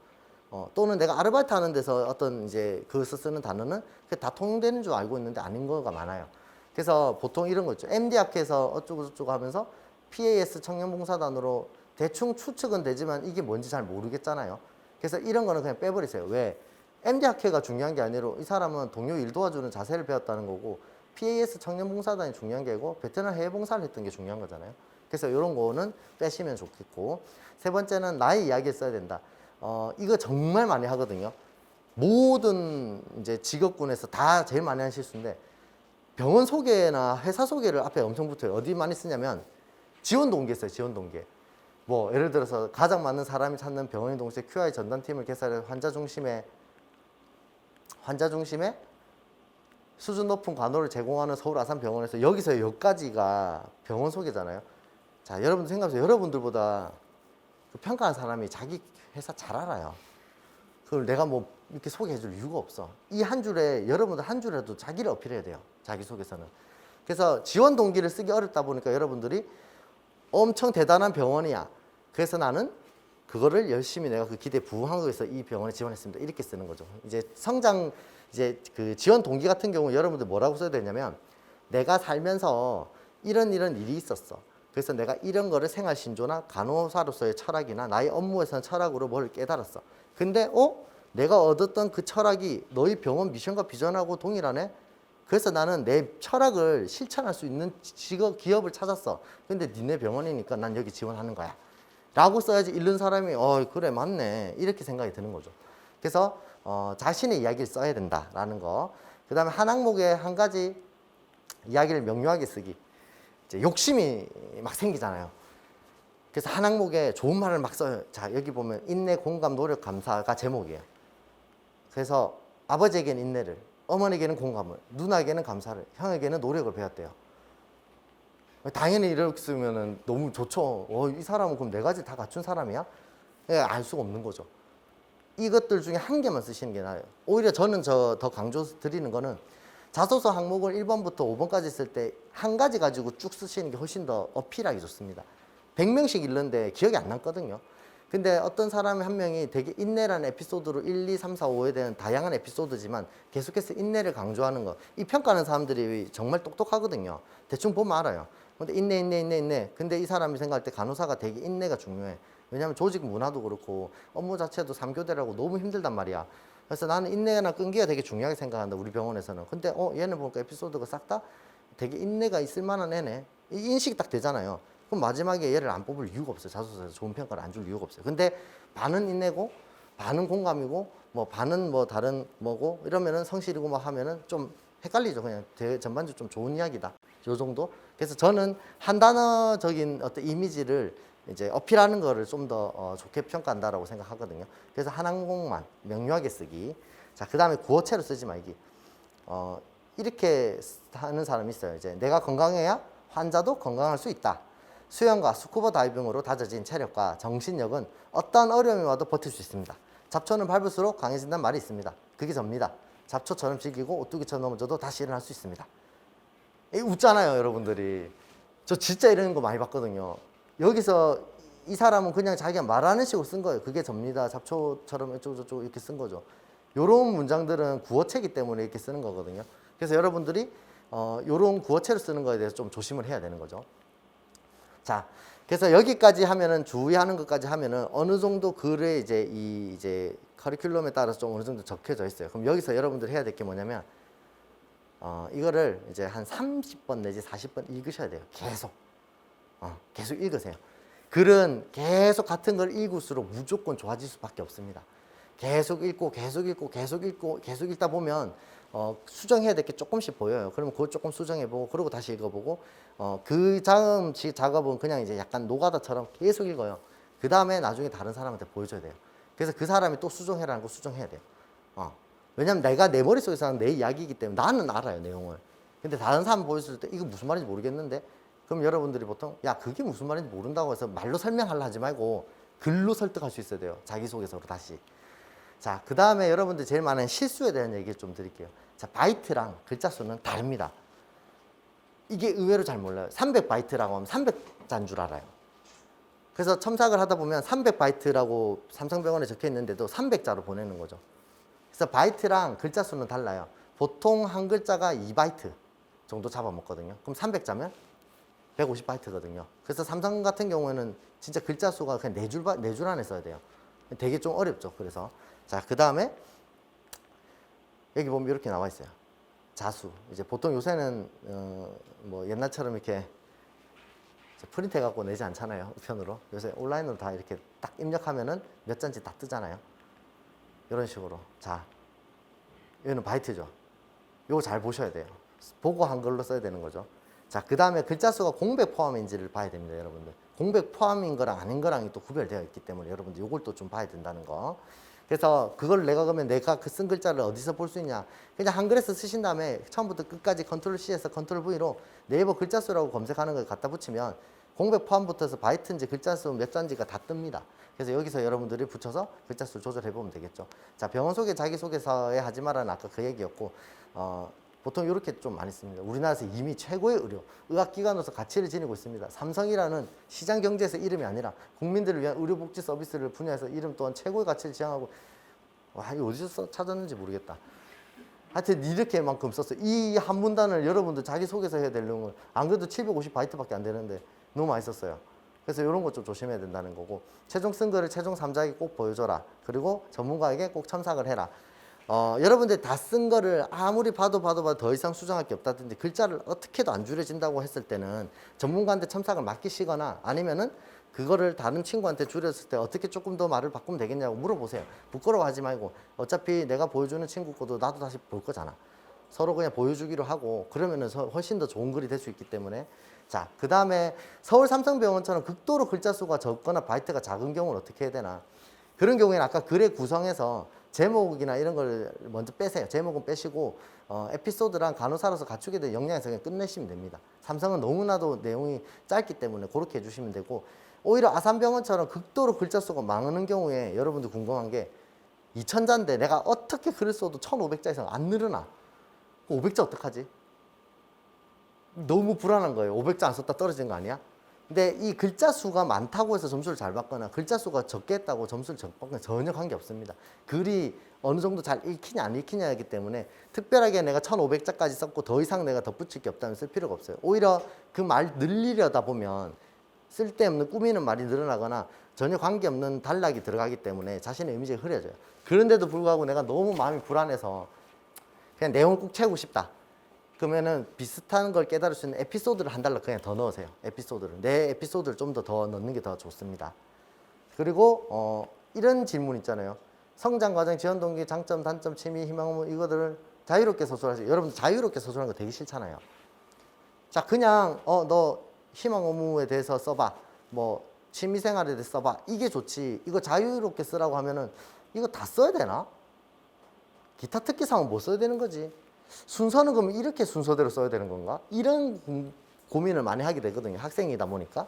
또는 내가 아르바이트 하는 데서 어떤 이제 거기서 쓰는 단어는 그게 다 통용되는 줄 알고 있는데 아닌 거가 많아요. 그래서 보통 이런 거 있죠. MD 학회에서 어쩌고 저쩌고 하면서 PAS 청년봉사단으로 대충 추측은 되지만 이게 뭔지 잘 모르겠잖아요. 그래서 이런 거는 그냥 빼버리세요. 왜? MD 학회가 중요한 게 아니라 이 사람은 동료 일 도와주는 자세를 배웠다는 거고 PAS 청년봉사단이 중요한 게 아니고 베트남 해외봉사를 했던 게 중요한 거잖아요. 그래서 이런 거는 빼시면 좋겠고, 세 번째는 나의 이야기를 써야 된다. 이거 정말 많이 하거든요. 모든 이제 직업군에서 다 제일 많이 하는 실수인데 병원 소개나 회사 소개를 앞에 엄청 붙어요. 어디 많이 쓰냐면 지원 동기에 써요. 지원 동기에. 뭐 예를 들어서 가장 많은 사람이 찾는 병원인 동시에 QI 전담팀을 개설해 환자 중심의 수준 높은 간호를 제공하는 서울 아산병원에서, 여기서 여기까지가 병원 소개잖아요. 자, 여러분들 생각해보세요. 여러분들보다 그 평가하는 사람이 자기 회사 잘 알아요. 그걸 내가 뭐 이렇게 소개해 줄 이유가 없어. 이 한 줄에, 여러분들 한 줄에도 자기를 어필해야 돼요. 자기소개서는. 그래서 지원 동기를 쓰기 어렵다 보니까 여러분들이 엄청 대단한 병원이야. 그래서 나는 그거를 열심히 내가 그 기대에 부응하기 위해서 이 병원에 지원했습니다. 이렇게 쓰는 거죠. 이제 성장 이제 그 지원 동기 같은 경우 여러분들 뭐라고 써야 되냐면 내가 살면서 이런 일이 있었어. 그래서 내가 이런 거를 생활 신조나 간호사로서의 철학이나 나의 업무에서는 철학으로 뭘 깨달았어. 근데 내가 얻었던 그 철학이 너희 병원 미션과 비전하고 동일하네. 그래서 나는 내 철학을 실천할 수 있는 기업을 찾았어. 근데 니네 병원이니까 난 여기 지원하는 거야. 라고 써야지 읽는 사람이 그래 맞네 이렇게 생각이 드는 거죠. 그래서 자신의 이야기를 써야 된다라는 거. 그 다음에 한 항목에 한 가지 이야기를 명료하게 쓰기. 이제 욕심이 막 생기잖아요. 그래서 한 항목에 좋은 말을 막 써요. 자 여기 보면 인내, 공감, 노력, 감사가 제목이에요. 그래서 아버지에게는 인내를, 어머니에게는 공감을, 누나에게는 감사를, 형에게는 노력을 배웠대요. 당연히 이렇게 쓰면 너무 좋죠. 이 사람은 그럼 네 가지 다 갖춘 사람이야? 알 수가 없는 거죠. 이것들 중에 한 개만 쓰시는 게 나아요. 오히려 저는 더 강조 드리는 거는 자소서 항목을 1번부터 5번까지 쓸 때 한 가지 가지고 쭉 쓰시는 게 훨씬 더 어필하기 좋습니다. 100명씩 읽는데 기억이 안 남거든요. 근데 어떤 사람이 한 명이 되게 인내라는 에피소드로 1, 2, 3, 4, 5에 대한 다양한 에피소드지만 계속해서 인내를 강조하는 거. 이 평가하는 사람들이 정말 똑똑하거든요. 대충 보면 알아요. 근데 인내. 근데 이 사람이 생각할 때 간호사가 되게 인내가 중요해. 왜냐하면 조직 문화도 그렇고 업무 자체도 3교대라고 너무 힘들단 말이야. 그래서 나는 인내나 끈기가 되게 중요하게 생각한다. 우리 병원에서는. 근데 얘는 보니까 에피소드가 싹 다 되게 인내가 있을 만한 애네. 이 인식이 딱 되잖아요. 그럼 마지막에 얘를 안 뽑을 이유가 없어요. 자소서에서 좋은 평가를 안 줄 이유가 없어요. 근데 반은 인내고 반은 공감이고 뭐 반은 뭐 다른 뭐고 이러면은 성실이고 막 하면은 좀 헷갈리죠. 그냥 전반적으로 좀 좋은 이야기다. 요 정도. 그래서 저는 한 단어적인 어떤 이미지를 이제 어필하는 거를 좀 더 좋게 평가한다라고 생각하거든요. 그래서 한 항목만 명료하게 쓰기. 자, 그 다음에 구어체로 쓰지 말기. 이렇게 하는 사람이 있어요. 이제 내가 건강해야 환자도 건강할 수 있다. 수영과 스쿠버 다이빙으로 다져진 체력과 정신력은 어떤 어려움이 와도 버틸 수 있습니다. 잡초는 밟을수록 강해진다는 말이 있습니다. 그게 접니다. 잡초처럼 즐기고 오뚜기처럼 넘어져도 다시 일어날 수 있습니다. 웃잖아요, 여러분들이. 저 진짜 이런 거 많이 봤거든요. 여기서 이 사람은 그냥 자기가 말하는 식으로 쓴 거예요. 그게 접니다. 잡초처럼 어쩌고저쩌고 이렇게 쓴 거죠. 요런 문장들은 구어체이기 때문에 이렇게 쓰는 거거든요. 그래서 여러분들이 요런 구어체를 쓰는 거에 대해서 좀 조심을 해야 되는 거죠. 자, 그래서 여기까지 하면은 주의하는 것까지 하면은 어느 정도 글에 이제 커리큘럼에 따라서 좀 어느 정도 적혀져 있어요. 그럼 여기서 여러분들 해야 될 게 뭐냐면 이거를 이제 한 30번 내지 40번 읽으셔야 돼요. 계속 읽으세요. 글은 계속 같은 걸 읽을수록 무조건 좋아질 수밖에 없습니다. 계속 읽고 읽다 보면 수정해야 될 게 조금씩 보여요. 그러면 그거 조금 수정해보고 그러고 다시 읽어보고 그 다음 작업은 그냥 이제 약간 노가다처럼 계속 읽어요. 그 다음에 나중에 다른 사람한테 보여줘야 돼요. 그래서 그 사람이 또 수정해라는 거 수정해야 돼요. 왜냐면 내가 내 머릿속에서 하는 내 이야기이기 때문에 나는 알아요, 내용을. 근데 다른 사람 보여줄 때 이거 무슨 말인지 모르겠는데 그럼 여러분들이 보통 야 그게 무슨 말인지 모른다고 해서 말로 설명하려 하지 말고 글로 설득할 수 있어야 돼요. 자기소개서로 다시. 자, 그 다음에 여러분들 제일 많은 실수에 대한 얘기를 좀 드릴게요. 자, 바이트랑 글자 수는 다릅니다. 이게 의외로 잘 몰라요. 300바이트라고 하면 300자인 줄 알아요. 그래서 첨삭을 하다 보면 300바이트라고 삼성병원에 적혀 있는데도 300자로 보내는 거죠. 그래서 바이트랑 글자 수는 달라요. 보통 한 글자가 2바이트 정도 잡아먹거든요. 그럼 300자면 150바이트거든요. 그래서 삼성 같은 경우에는 진짜 글자 수가 그냥 4줄 안에 써야 돼요. 되게 좀 어렵죠. 그래서 자, 그 다음에 여기 보면 이렇게 나와 있어요. 자수. 이제 보통 요새는 뭐 옛날처럼 이렇게 프린트 해갖고 내지 않잖아요. 우편으로. 요새 온라인으로 다 이렇게 딱 입력하면은 몇 잔지 다 뜨잖아요. 이런 식으로. 자, 이거는 바이트죠. 이거 잘 보셔야 돼요. 보고 한글로 써야 되는 거죠. 자, 그 다음에 글자 수가 공백 포함인지를 봐야 됩니다, 여러분들. 공백 포함인 거랑 아닌 거랑 또 구별되어 있기 때문에 여러분들 이걸 또 좀 봐야 된다는 거. 그래서 그걸 내가 그러면 내가 그 쓴 글자를 어디서 볼 수 있냐? 그냥 한글에서 쓰신 다음에 처음부터 끝까지 컨트롤 C에서 컨트롤 V로 네이버 글자 수라고 검색하는 걸 갖다 붙이면 공백 포함부터 해서 바이트인지 글자 수 몇 잔지가 다 뜹니다. 그래서 여기서 여러분들이 붙여서 글자 수 조절해 보면 되겠죠. 자, 병원 소개 자기소개서에 하지 말라는 아까 그 얘기였고 보통 이렇게 좀 많이 씁니다. 우리나라에서 이미 최고의 의학기관으로서 가치를 지니고 있습니다. 삼성이라는 시장 경제에서 이름이 아니라 국민들을 위한 의료복지 서비스를 분야에서 이름 또한 최고의 가치를 지향하고, 와, 이거 어디서 찾았는지 모르겠다. 하여튼 이렇게만큼 썼어요. 이 한 문단을 여러분들 자기소개서 해야 될 내용을 안 그래도 750바이트밖에 안 되는데 너무 많이 썼어요. 그래서 이런 것 좀 조심해야 된다는 거고, 최종 쓴 거를 최종 3자에게 꼭 보여줘라. 그리고 전문가에게 꼭 첨삭을 해라. 여러분들 다 쓴 거를 아무리 봐도 더 이상 수정할 게 없다든지 글자를 어떻게도 안 줄여진다고 했을 때는 전문가한테 첨삭을 맡기시거나 아니면은 그거를 다른 친구한테 줄였을 때 어떻게 조금 더 말을 바꾸면 되겠냐고 물어보세요. 부끄러워하지 말고, 어차피 내가 보여주는 친구 거도 나도 다시 볼 거잖아. 서로 그냥 보여주기로 하고, 그러면은 훨씬 더 좋은 글이 될 수 있기 때문에. 자, 그 다음에 서울 삼성병원처럼 극도로 글자 수가 적거나 바이트가 작은 경우는 어떻게 해야 되나. 그런 경우에는 아까 글의 구성에서 제목이나 이런 걸 먼저 빼세요. 제목은 빼시고 에피소드랑 간호사로서 갖추게 될 역량에서 그냥 끝내시면 됩니다. 삼성은 너무나도 내용이 짧기 때문에 그렇게 해주시면 되고, 오히려 아산병원처럼 극도로 글자 수가 많은 경우에 여러분들 궁금한 게 2000자인데 내가 어떻게 글을 써도 1500자 이상 안 늘어나. 500자 어떡하지? 너무 불안한 거예요. 500자 안 썼다 떨어진 거 아니야? 근데 이 글자 수가 많다고 해서 점수를 잘 받거나 글자 수가 적게 했다고 점수를 적거나 전혀 관계없습니다. 글이 어느 정도 잘 읽히냐 안 읽히냐이기 때문에 특별하게 내가 1500자까지 썼고 더 이상 내가 덧붙일 게 없다면 쓸 필요가 없어요. 오히려 그 말 늘리려다 보면 쓸데없는 꾸미는 말이 늘어나거나 전혀 관계없는 단락이 들어가기 때문에 자신의 이미지가 흐려져요. 그런데도 불구하고 내가 너무 마음이 불안해서 그냥 내용을 꼭 채우고 싶다. 그러면은 비슷한 걸 깨달을 수 있는 에피소드를 한 달락 그냥 더 넣으세요. 에피소드를. 내 에피소드를 좀 더 넣는 게 더 좋습니다. 그리고 이런 질문 있잖아요. 성장 과정, 지원 동기, 장점, 단점, 취미, 희망, 의무 이거들을 자유롭게 서술하세요. 여러분들 자유롭게 서술하는 거 되게 싫잖아요. 자, 그냥 너 희망, 의무에 대해서 써봐. 뭐 취미 생활에 대해서 써봐. 이게 좋지. 이거 자유롭게 쓰라고 하면은 이거 다 써야 되나? 기타 특기사항은 못 써야 되는 거지. 순서는 그럼 이렇게 순서대로 써야 되는 건가? 이런 고민을 많이 하게 되거든요. 학생이다 보니까.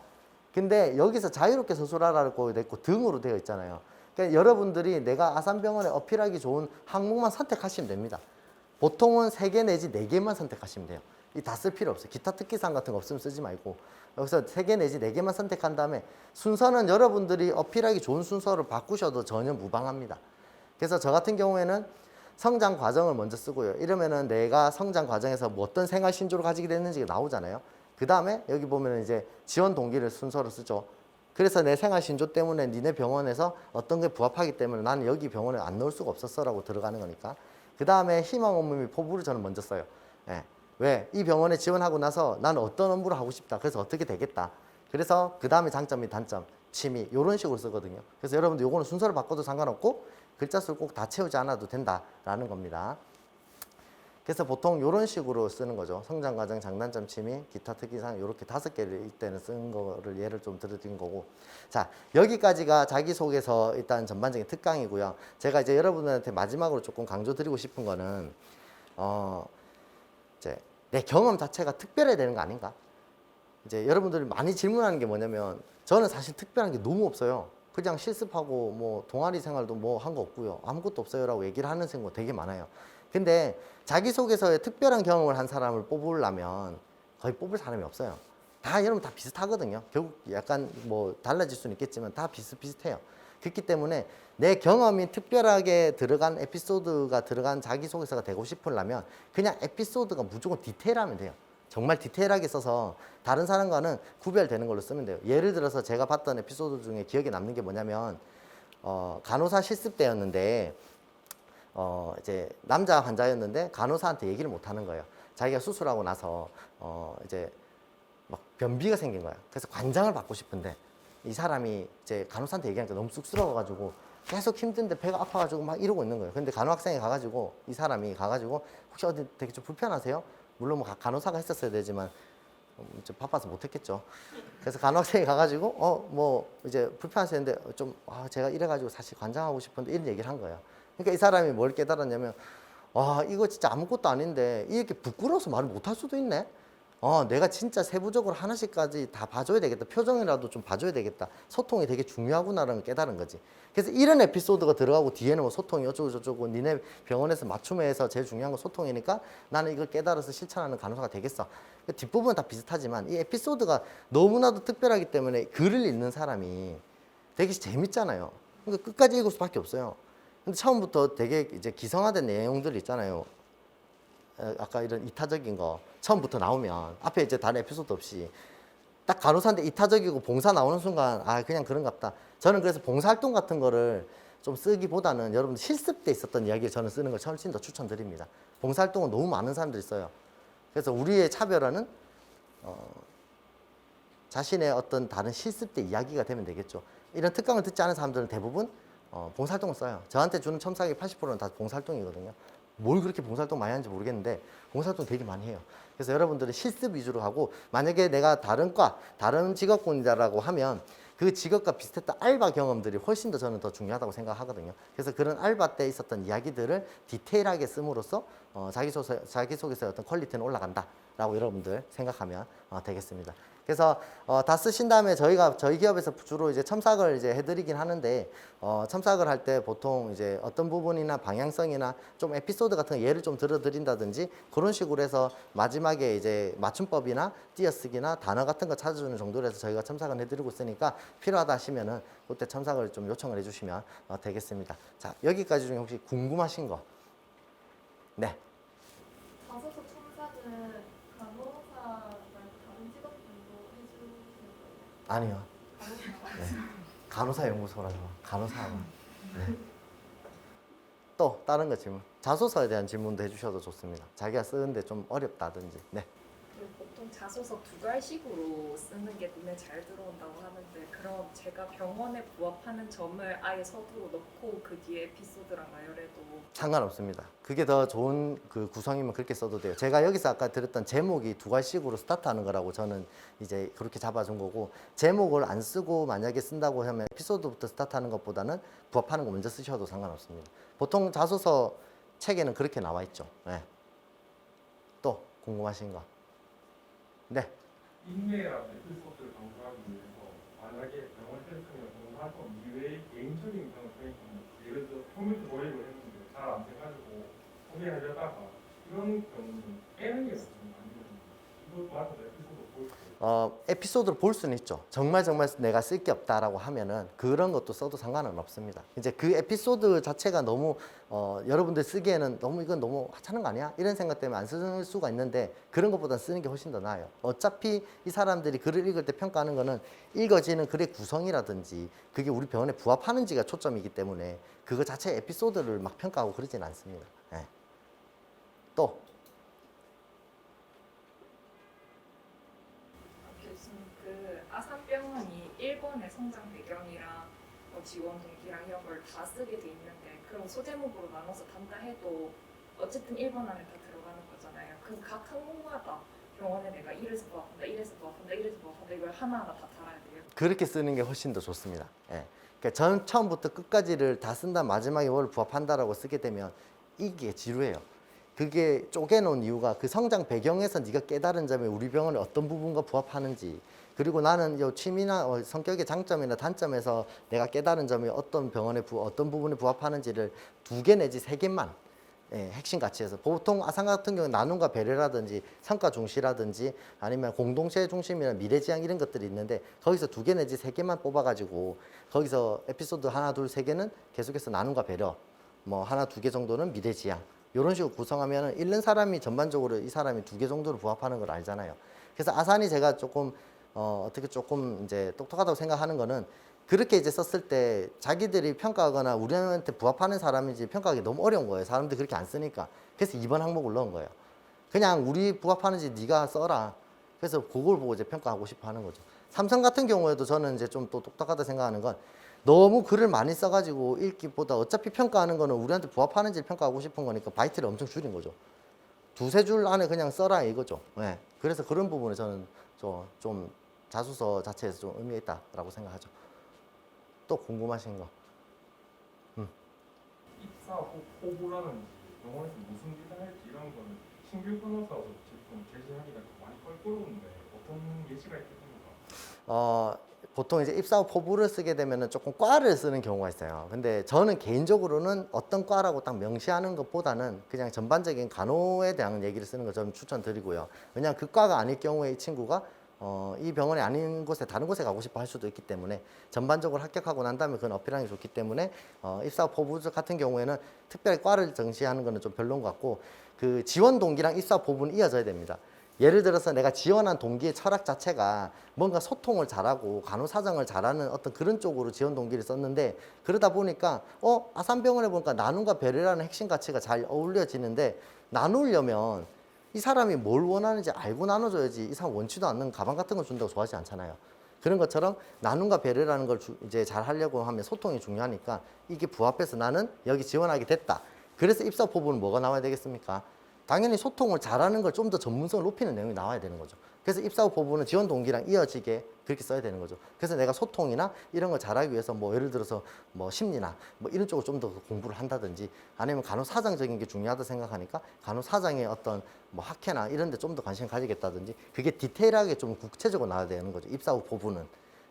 근데 여기서 자유롭게 서술하라고 됐고 등으로 되어 있잖아요. 그러니까 여러분들이 내가 아산병원에 어필하기 좋은 항목만 선택하시면 됩니다. 보통은 3개 내지 4개만 선택하시면 돼요. 이 다 쓸 필요 없어요. 기타 특기사항 같은 거 없으면 쓰지 말고 여기서 3개 내지 4개만 선택한 다음에 순서는 여러분들이 어필하기 좋은 순서를 바꾸셔도 전혀 무방합니다. 그래서 저 같은 경우에는 성장 과정을 먼저 쓰고요. 이러면은 내가 성장 과정에서 뭐 어떤 생활 신조를 가지게 됐는지가 나오잖아요. 그 다음에 여기 보면 이제 지원 동기를 순서로 쓰죠. 그래서 내 생활 신조 때문에 니네 병원에서 어떤 게 부합하기 때문에 나는 여기 병원에 안 넣을 수가 없었어라고 들어가는 거니까. 그 다음에 희망 업무 및 포부를 저는 먼저 써요. 예. 왜? 이 병원에 지원하고 나서 나는 어떤 업무를 하고 싶다. 그래서 어떻게 되겠다. 그래서 그 다음에 장점 및 단점, 취미 이런 식으로 쓰거든요. 그래서 여러분들 요거는 순서를 바꿔도 상관없고 글자 수를 꼭 다 채우지 않아도 된다라는 겁니다. 그래서 보통 이런 식으로 쓰는 거죠. 성장 과정, 장단점, 취미, 기타 특기사항 이렇게 5개를 이때는 쓴 거를 예를 좀 들어드린 거고. 자, 여기까지가 자기소개서 일단 전반적인 특강이고요. 제가 이제 여러분들한테 마지막으로 조금 강조드리고 싶은 거는 이제 내 경험 자체가 특별해야 되는 거 아닌가? 이제 여러분들이 많이 질문하는 게 뭐냐면 저는 사실 특별한 게 너무 없어요. 그냥 실습하고 뭐 동아리 생활도 뭐 한 거 없고요. 아무것도 없어요라고 얘기를 하는 친구가 되게 많아요. 근데 자기소개서에 특별한 경험을 한 사람을 뽑으려면 거의 뽑을 사람이 없어요. 다 여러분 다 비슷하거든요. 결국 약간 뭐 달라질 수는 있겠지만 다 비슷비슷해요. 그렇기 때문에 내 경험이 특별하게 들어간 에피소드가 들어간 자기소개서가 되고 싶으려면 그냥 에피소드가 무조건 디테일하면 돼요. 정말 디테일하게 써서 다른 사람과는 구별되는 걸로 쓰면 돼요. 예를 들어서 제가 봤던 에피소드 중에 기억에 남는 게 뭐냐면 간호사 실습 때였는데 이제 남자 환자였는데 간호사한테 얘기를 못 하는 거예요. 자기가 수술하고 나서 이제 막 변비가 생긴 거야. 그래서 관장을 받고 싶은데 이 사람이 이제 간호사한테 얘기하니까 너무 쑥스러워가지고 계속 힘든데 배가 아파가지고 막 이러고 있는 거예요. 근데 간호학생이 가가지고 이 사람이 가가지고 혹시 어디 되게 좀 불편하세요? 물론 뭐 간호사가 했었어야 되지만 좀 바빠서 못했겠죠. 그래서 간호학생이 가가지고 뭐 이제 불편하시는데 좀 제가 이래가지고 사실 관장하고 싶은데 이런 얘기를 한 거예요. 그러니까 이 사람이 뭘 깨달았냐면 이거 진짜 아무것도 아닌데 이렇게 부끄러워서 말을 못할 수도 있네. 내가 진짜 세부적으로 하나씩까지 다 봐줘야 되겠다. 표정이라도 좀 봐줘야 되겠다. 소통이 되게 중요하구나라는 걸 깨달은 거지. 그래서 이런 에피소드가 들어가고 뒤에는 뭐 소통이 어쩌고 저쩌고 니네 병원에서 맞춤해서 제일 중요한 건 소통이니까 나는 이걸 깨달아서 실천하는 간호사가 되겠어. 그 뒷부분은 다 비슷하지만 이 에피소드가 너무나도 특별하기 때문에 글을 읽는 사람이 되게 재밌잖아요. 그러니까 끝까지 읽을 수밖에 없어요. 근데 처음부터 되게 이제 기성화된 내용들 있잖아요. 아까 이런 이타적인 거 처음부터 나오면 앞에 이제 다른 에피소드 없이 딱 간호사인데 이타적이고 봉사 나오는 순간 그냥 그런갑다. 저는 그래서 봉사활동 같은 거를 좀 쓰기보다는 여러분 실습 때 있었던 이야기를 저는 쓰는 걸 훨씬 더 추천드립니다. 봉사활동은 너무 많은 사람들이 써요. 그래서 우리의 차별화는 자신의 어떤 다른 실습 때 이야기가 되면 되겠죠. 이런 특강을 듣지 않은 사람들은 대부분 봉사활동을 써요. 저한테 주는 첨삭의 80%는 다 봉사활동이거든요. 뭘 그렇게 봉사활동 많이 하는지 모르겠는데 봉사활동 되게 많이 해요. 그래서 여러분들은 실습 위주로 하고 만약에 내가 다른 과, 다른 직업군이다라고 하면 그 직업과 비슷했던 알바 경험들이 훨씬 더 저는 더 중요하다고 생각하거든요. 그래서 그런 알바 때 있었던 이야기들을 디테일하게 씀으로써 자기소개서의 어떤 퀄리티는 올라간다라고 여러분들 생각하면 되겠습니다. 그래서 다 쓰신 다음에 저희 기업에서 주로 이제 첨삭을 이제 해드리긴 하는데 첨삭을 할 때 보통 이제 어떤 부분이나 방향성이나 좀 에피소드 같은 예를 좀 들어드린다든지 그런 식으로 해서 마지막에 이제 맞춤법이나 띄어쓰기나 단어 같은 거 찾아주는 정도로 해서 저희가 첨삭을 해드리고 있으니까 필요하다 하시면은 그때 첨삭을 좀 요청을 해주시면 되겠습니다. 자, 여기까지 중에 혹시 궁금하신 거? 네. 자소서 첨삭은 간호사 말고 다른 직업분도 해주는 거예요? 아니요. 간호사 네. 간호사 연구소라서 간호사. 네. 또 다른 거 질문. 자소서에 대한 질문도 해주셔도 좋습니다. 자기가 쓰는데 좀 어렵다든지. 네. 보통 자소서 두 갈식으로 쓰는 게 눈에 잘 들어온다고 하는데 그럼 제가 병원에 부합하는 점을 아예 서두로 넣고 그 뒤에 에피소드랑 나열해도 상관없습니다. 그게 더 좋은 그 구성이면 그렇게 써도 돼요. 제가 여기서 아까 드렸던 제목이 두 갈씩으로 스타트하는 거라고 저는 이제 그렇게 잡아준 거고 제목을 안 쓰고 만약에 쓴다고 하면 에피소드부터 스타트하는 것보다는 부합하는 거 먼저 쓰셔도 상관없습니다. 보통 자소서 책에는 그렇게 나와 있죠. 네. 또 궁금하신 거? 네. 인내랑 에피소드를 강조하기 위해서 만약에 병원 헬스나 봉사활동 이외의 개인적인 그런 프레임은 예를 들어 컴퓨터 도입을 했는데 잘 안 돼가지고 소개하려다가 이런 경우는 빼는 게 맞습니다. 아니면 이걸 받아서 에피소드 볼 때. 에피소드를 볼 수는 있죠. 정말 내가 쓸 게 없다라고 하면은 그런 것도 써도 상관은 없습니다. 이제 그 에피소드 자체가 너무 여러분들 쓰기에는 이건 너무 하찮은 거 아니야? 이런 생각 때문에 안 쓸 수가 있는데 그런 것보다 쓰는 게 훨씬 더 나아요. 어차피 이 사람들이 글을 읽을 때 평가하는 거는 읽어지는 글의 구성이라든지 그게 우리 병원에 부합하는지가 초점이기 때문에 그거 자체 에피소드를 막 평가하고 그러진 않습니다. 네. 또 교수님 그 아산병원이 일본의 성장 배경이랑 지원 동기랑 이런 걸 다 쓰게 돼 있는데 그럼 소제목으로 나눠서 단다 해도 어쨌든 일본 안에 다 들어가는 거잖아요. 그럼 각 항목마다 병원에 내가 이래서 부합한다, 이래서 부합한다, 이래서 부합한다 이걸 하나하나 다 달아야 돼요. 그렇게 쓰는 게 훨씬 더 좋습니다. 예. 그러니까 전 처음부터 끝까지를 다 쓴다 마지막에 뭘 부합한다라고 쓰게 되면 이게 지루해요. 그게 쪼개놓은 이유가 그 성장 배경에서 네가 깨달은 점이 우리 병원의 어떤 부분과 부합하는지 그리고 나는 이 취미나 성격의 장점이나 단점에서 내가 깨달은 점이 어떤 병원에 어떤 부분에 부합하는지를 2개 내지 3개만 핵심 가치에서 보통 아산 같은 경우는 나눔과 배려라든지 성과 중시라든지 아니면 공동체 중심이나 미래지향 이런 것들이 있는데 거기서 2개 내지 3개만 뽑아가지고 거기서 에피소드 하나 둘 3개는 계속해서 나눔과 배려 뭐 하나 2개 정도는 미래지향 이런 식으로 구성하면 읽는 사람이 전반적으로 이 사람이 2개 정도로 부합하는 걸 알잖아요. 그래서 아산이 제가 조금 어떻게 조금 이제 똑똑하다고 생각하는 거는 그렇게 이제 썼을 때 자기들이 평가하거나 우리한테 부합하는 사람인지 평가하기 너무 어려운 거예요. 사람들이 그렇게 안 쓰니까. 그래서 2번 항목을 넣은 거예요. 그냥 우리 부합하는지 네가 써라. 그래서 그걸 보고 이제 평가하고 싶어 하는 거죠. 삼성 같은 경우에도 저는 이제 좀 또 똑똑하다 생각하는 건 너무 글을 많이 써가지고 읽기보다 어차피 평가하는 거는 우리한테 부합하는지 평가하고 싶은 거니까 바이트를 엄청 줄인 거죠. 2-3줄 안에 그냥 써라 이거죠. 네. 그래서 그런 부분에 저는 좀 자소서 자체에서 좀 의미가 있다라고 생각하죠. 또 궁금하신 거? 입사 호구라는지 병원에서 무슨 일을 할지 이런 거는 신규 간호사로서 직접 좀 제시하기가 좀 많이 껄끄러운데 어떤 예시가 있겠습니까? 보통 이제 입사 후 포부를 쓰게 되면은 조금 과를 쓰는 경우가 있어요. 근데 저는 개인적으로는 어떤 과라고 딱 명시하는 것보다는 그냥 전반적인 간호에 대한 얘기를 쓰는 걸 좀 추천드리고요. 왜냐하면 그 과가 아닐 경우에 이 친구가 이 병원이 아닌 곳에 다른 곳에 가고 싶어 할 수도 있기 때문에 전반적으로 합격하고 난 다음에 그건 어필하는 게 좋기 때문에 입사 후 포부 같은 경우에는 특별히 과를 정시하는 거는 좀 별로인 것 같고 그 지원 동기랑 입사 후 포부는 이어져야 됩니다. 예를 들어서 내가 지원한 동기의 철학 자체가 뭔가 소통을 잘하고 간호사정을 잘하는 어떤 그런 쪽으로 지원 동기를 썼는데 그러다 보니까 아산병원에 보니까 나눔과 배려라는 핵심 가치가 잘 어울려지는데 나누려면 이 사람이 뭘 원하는지 알고 나눠줘야지 이 사람 원치도 않는 가방 같은 거 준다고 좋아하지 않잖아요. 그런 것처럼 나눔과 배려라는 걸 이제 잘 하려고 하면 소통이 중요하니까 이게 부합해서 나는 여기 지원하게 됐다. 그래서 입사 포부는 뭐가 나와야 되겠습니까? 당연히 소통을 잘하는 걸 좀 더 전문성을 높이는 내용이 나와야 되는 거죠. 그래서 입사 후 포부는 지원 동기랑 이어지게 그렇게 써야 되는 거죠. 그래서 내가 소통이나 이런 걸 잘하기 위해서 뭐 예를 들어서 뭐 심리나 뭐 이런 쪽으로 좀 더 공부를 한다든지 아니면 간호사정적인 게 중요하다 생각하니까 간호사정의 어떤 뭐 학회나 이런 데 좀 더 관심을 가지겠다든지 그게 디테일하게 좀 구체적으로 나와야 되는 거죠. 입사 후 포부는.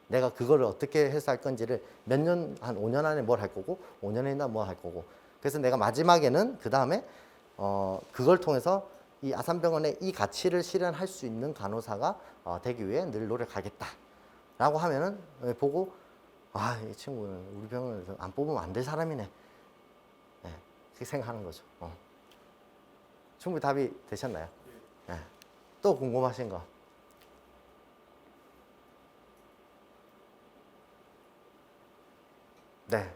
내가 그거를 어떻게 해서 할 건지를 몇 년, 한 5년 안에 뭘 할 거고 5년에 있나 뭐 할 거고 그래서 내가 마지막에는 그 다음에 그걸 통해서 이 아산병원의 이 가치를 실현할 수 있는 간호사가 되기 위해 늘 노력하겠다 라고 하면은 보고 이 친구는 우리 병원에서 안 뽑으면 안 될 사람이네 그렇게 생각하는 거죠. 충분히 답이 되셨나요? 또 궁금하신 거? 네.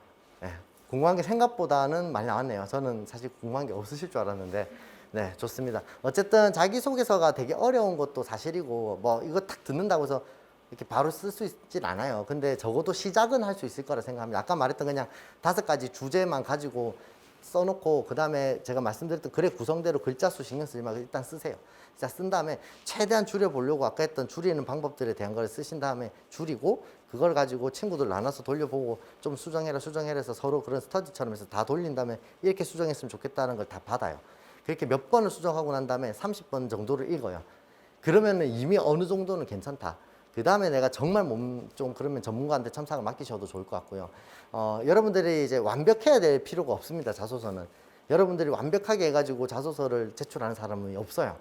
궁금한 게 생각보다는 많이 나왔네요. 저는 사실 궁금한 게 없으실 줄 알았는데, 네, 좋습니다. 어쨌든 자기소개서가 되게 어려운 것도 사실이고, 뭐, 이거 딱 듣는다고 해서 이렇게 바로 쓸 수 있진 않아요. 근데 적어도 시작은 할 수 있을 거라 생각합니다. 아까 말했던 그냥 5가지 주제만 가지고 써놓고, 그 다음에 제가 말씀드렸던 글의 구성대로 글자 수 신경 쓰지 말고 일단 쓰세요. 자, 쓴 다음에 최대한 줄여보려고 아까 했던 줄이는 방법들에 대한 걸 쓰신 다음에 줄이고 그걸 가지고 친구들 나눠서 돌려보고 좀 수정해라 해서 서로 그런 스터디처럼 해서 다 돌린 다음에 이렇게 수정했으면 좋겠다는 걸 다 받아요. 그렇게 몇 번을 수정하고 난 다음에 30번 정도를 읽어요. 그러면은 이미 어느 정도는 괜찮다. 그 다음에 내가 정말 좀 그러면 전문가한테 첨삭을 맡기셔도 좋을 것 같고요. 여러분들이 이제 완벽해야 될 필요가 없습니다. 자소서는. 여러분들이 완벽하게 해가지고 자소서를 제출하는 사람은 없어요.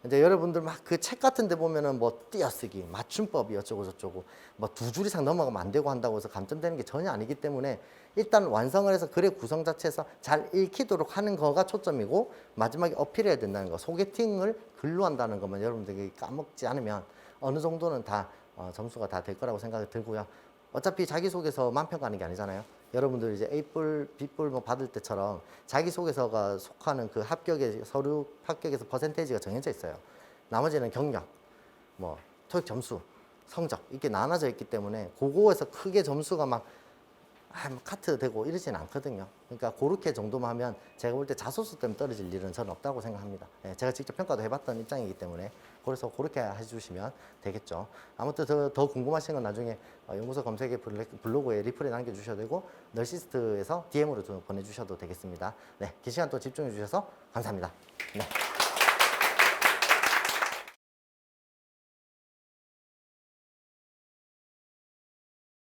이제 여러분들 막 그 책 같은 데 보면은 뭐 띄어쓰기, 맞춤법이 어쩌고 저쩌고 뭐 2줄 이상 넘어가면 안 되고 한다고 해서 감점되는 게 전혀 아니기 때문에 일단 완성을 해서 글의 구성 자체에서 잘 읽히도록 하는 거가 초점이고 마지막에 어필해야 된다는 거, 소개팅을 글로 한다는 것만 여러분들이 까먹지 않으면 어느 정도는 다 점수가 다 될 거라고 생각이 들고요. 어차피 자기소개서 만평 가는 게 아니잖아요. 여러분들 이제 A뿔, B뿔 뭐 받을 때처럼 자기소개서가 속하는 그 합격의 서류 합격에서 퍼센테이지가 정해져 있어요. 나머지는 경력, 뭐 토익 점수, 성적 이렇게 나눠져 있기 때문에 그거에서 크게 점수가 막 카트 되고 이러진 않거든요. 그러니까 그렇게 정도만 하면 제가 볼 때 자소서 때문에 떨어질 일은 저는 없다고 생각합니다. 제가 직접 평가도 해봤던 입장이기 때문에 그래서 그렇게 해주시면 되겠죠. 아무튼 더 궁금하신 건 나중에 연구소 검색에 블로그에 리플에 남겨주셔도 되고 널시스트에서 DM으로 좀 보내주셔도 되겠습니다. 네, 긴 시간 또 집중해 주셔서 감사합니다. 네.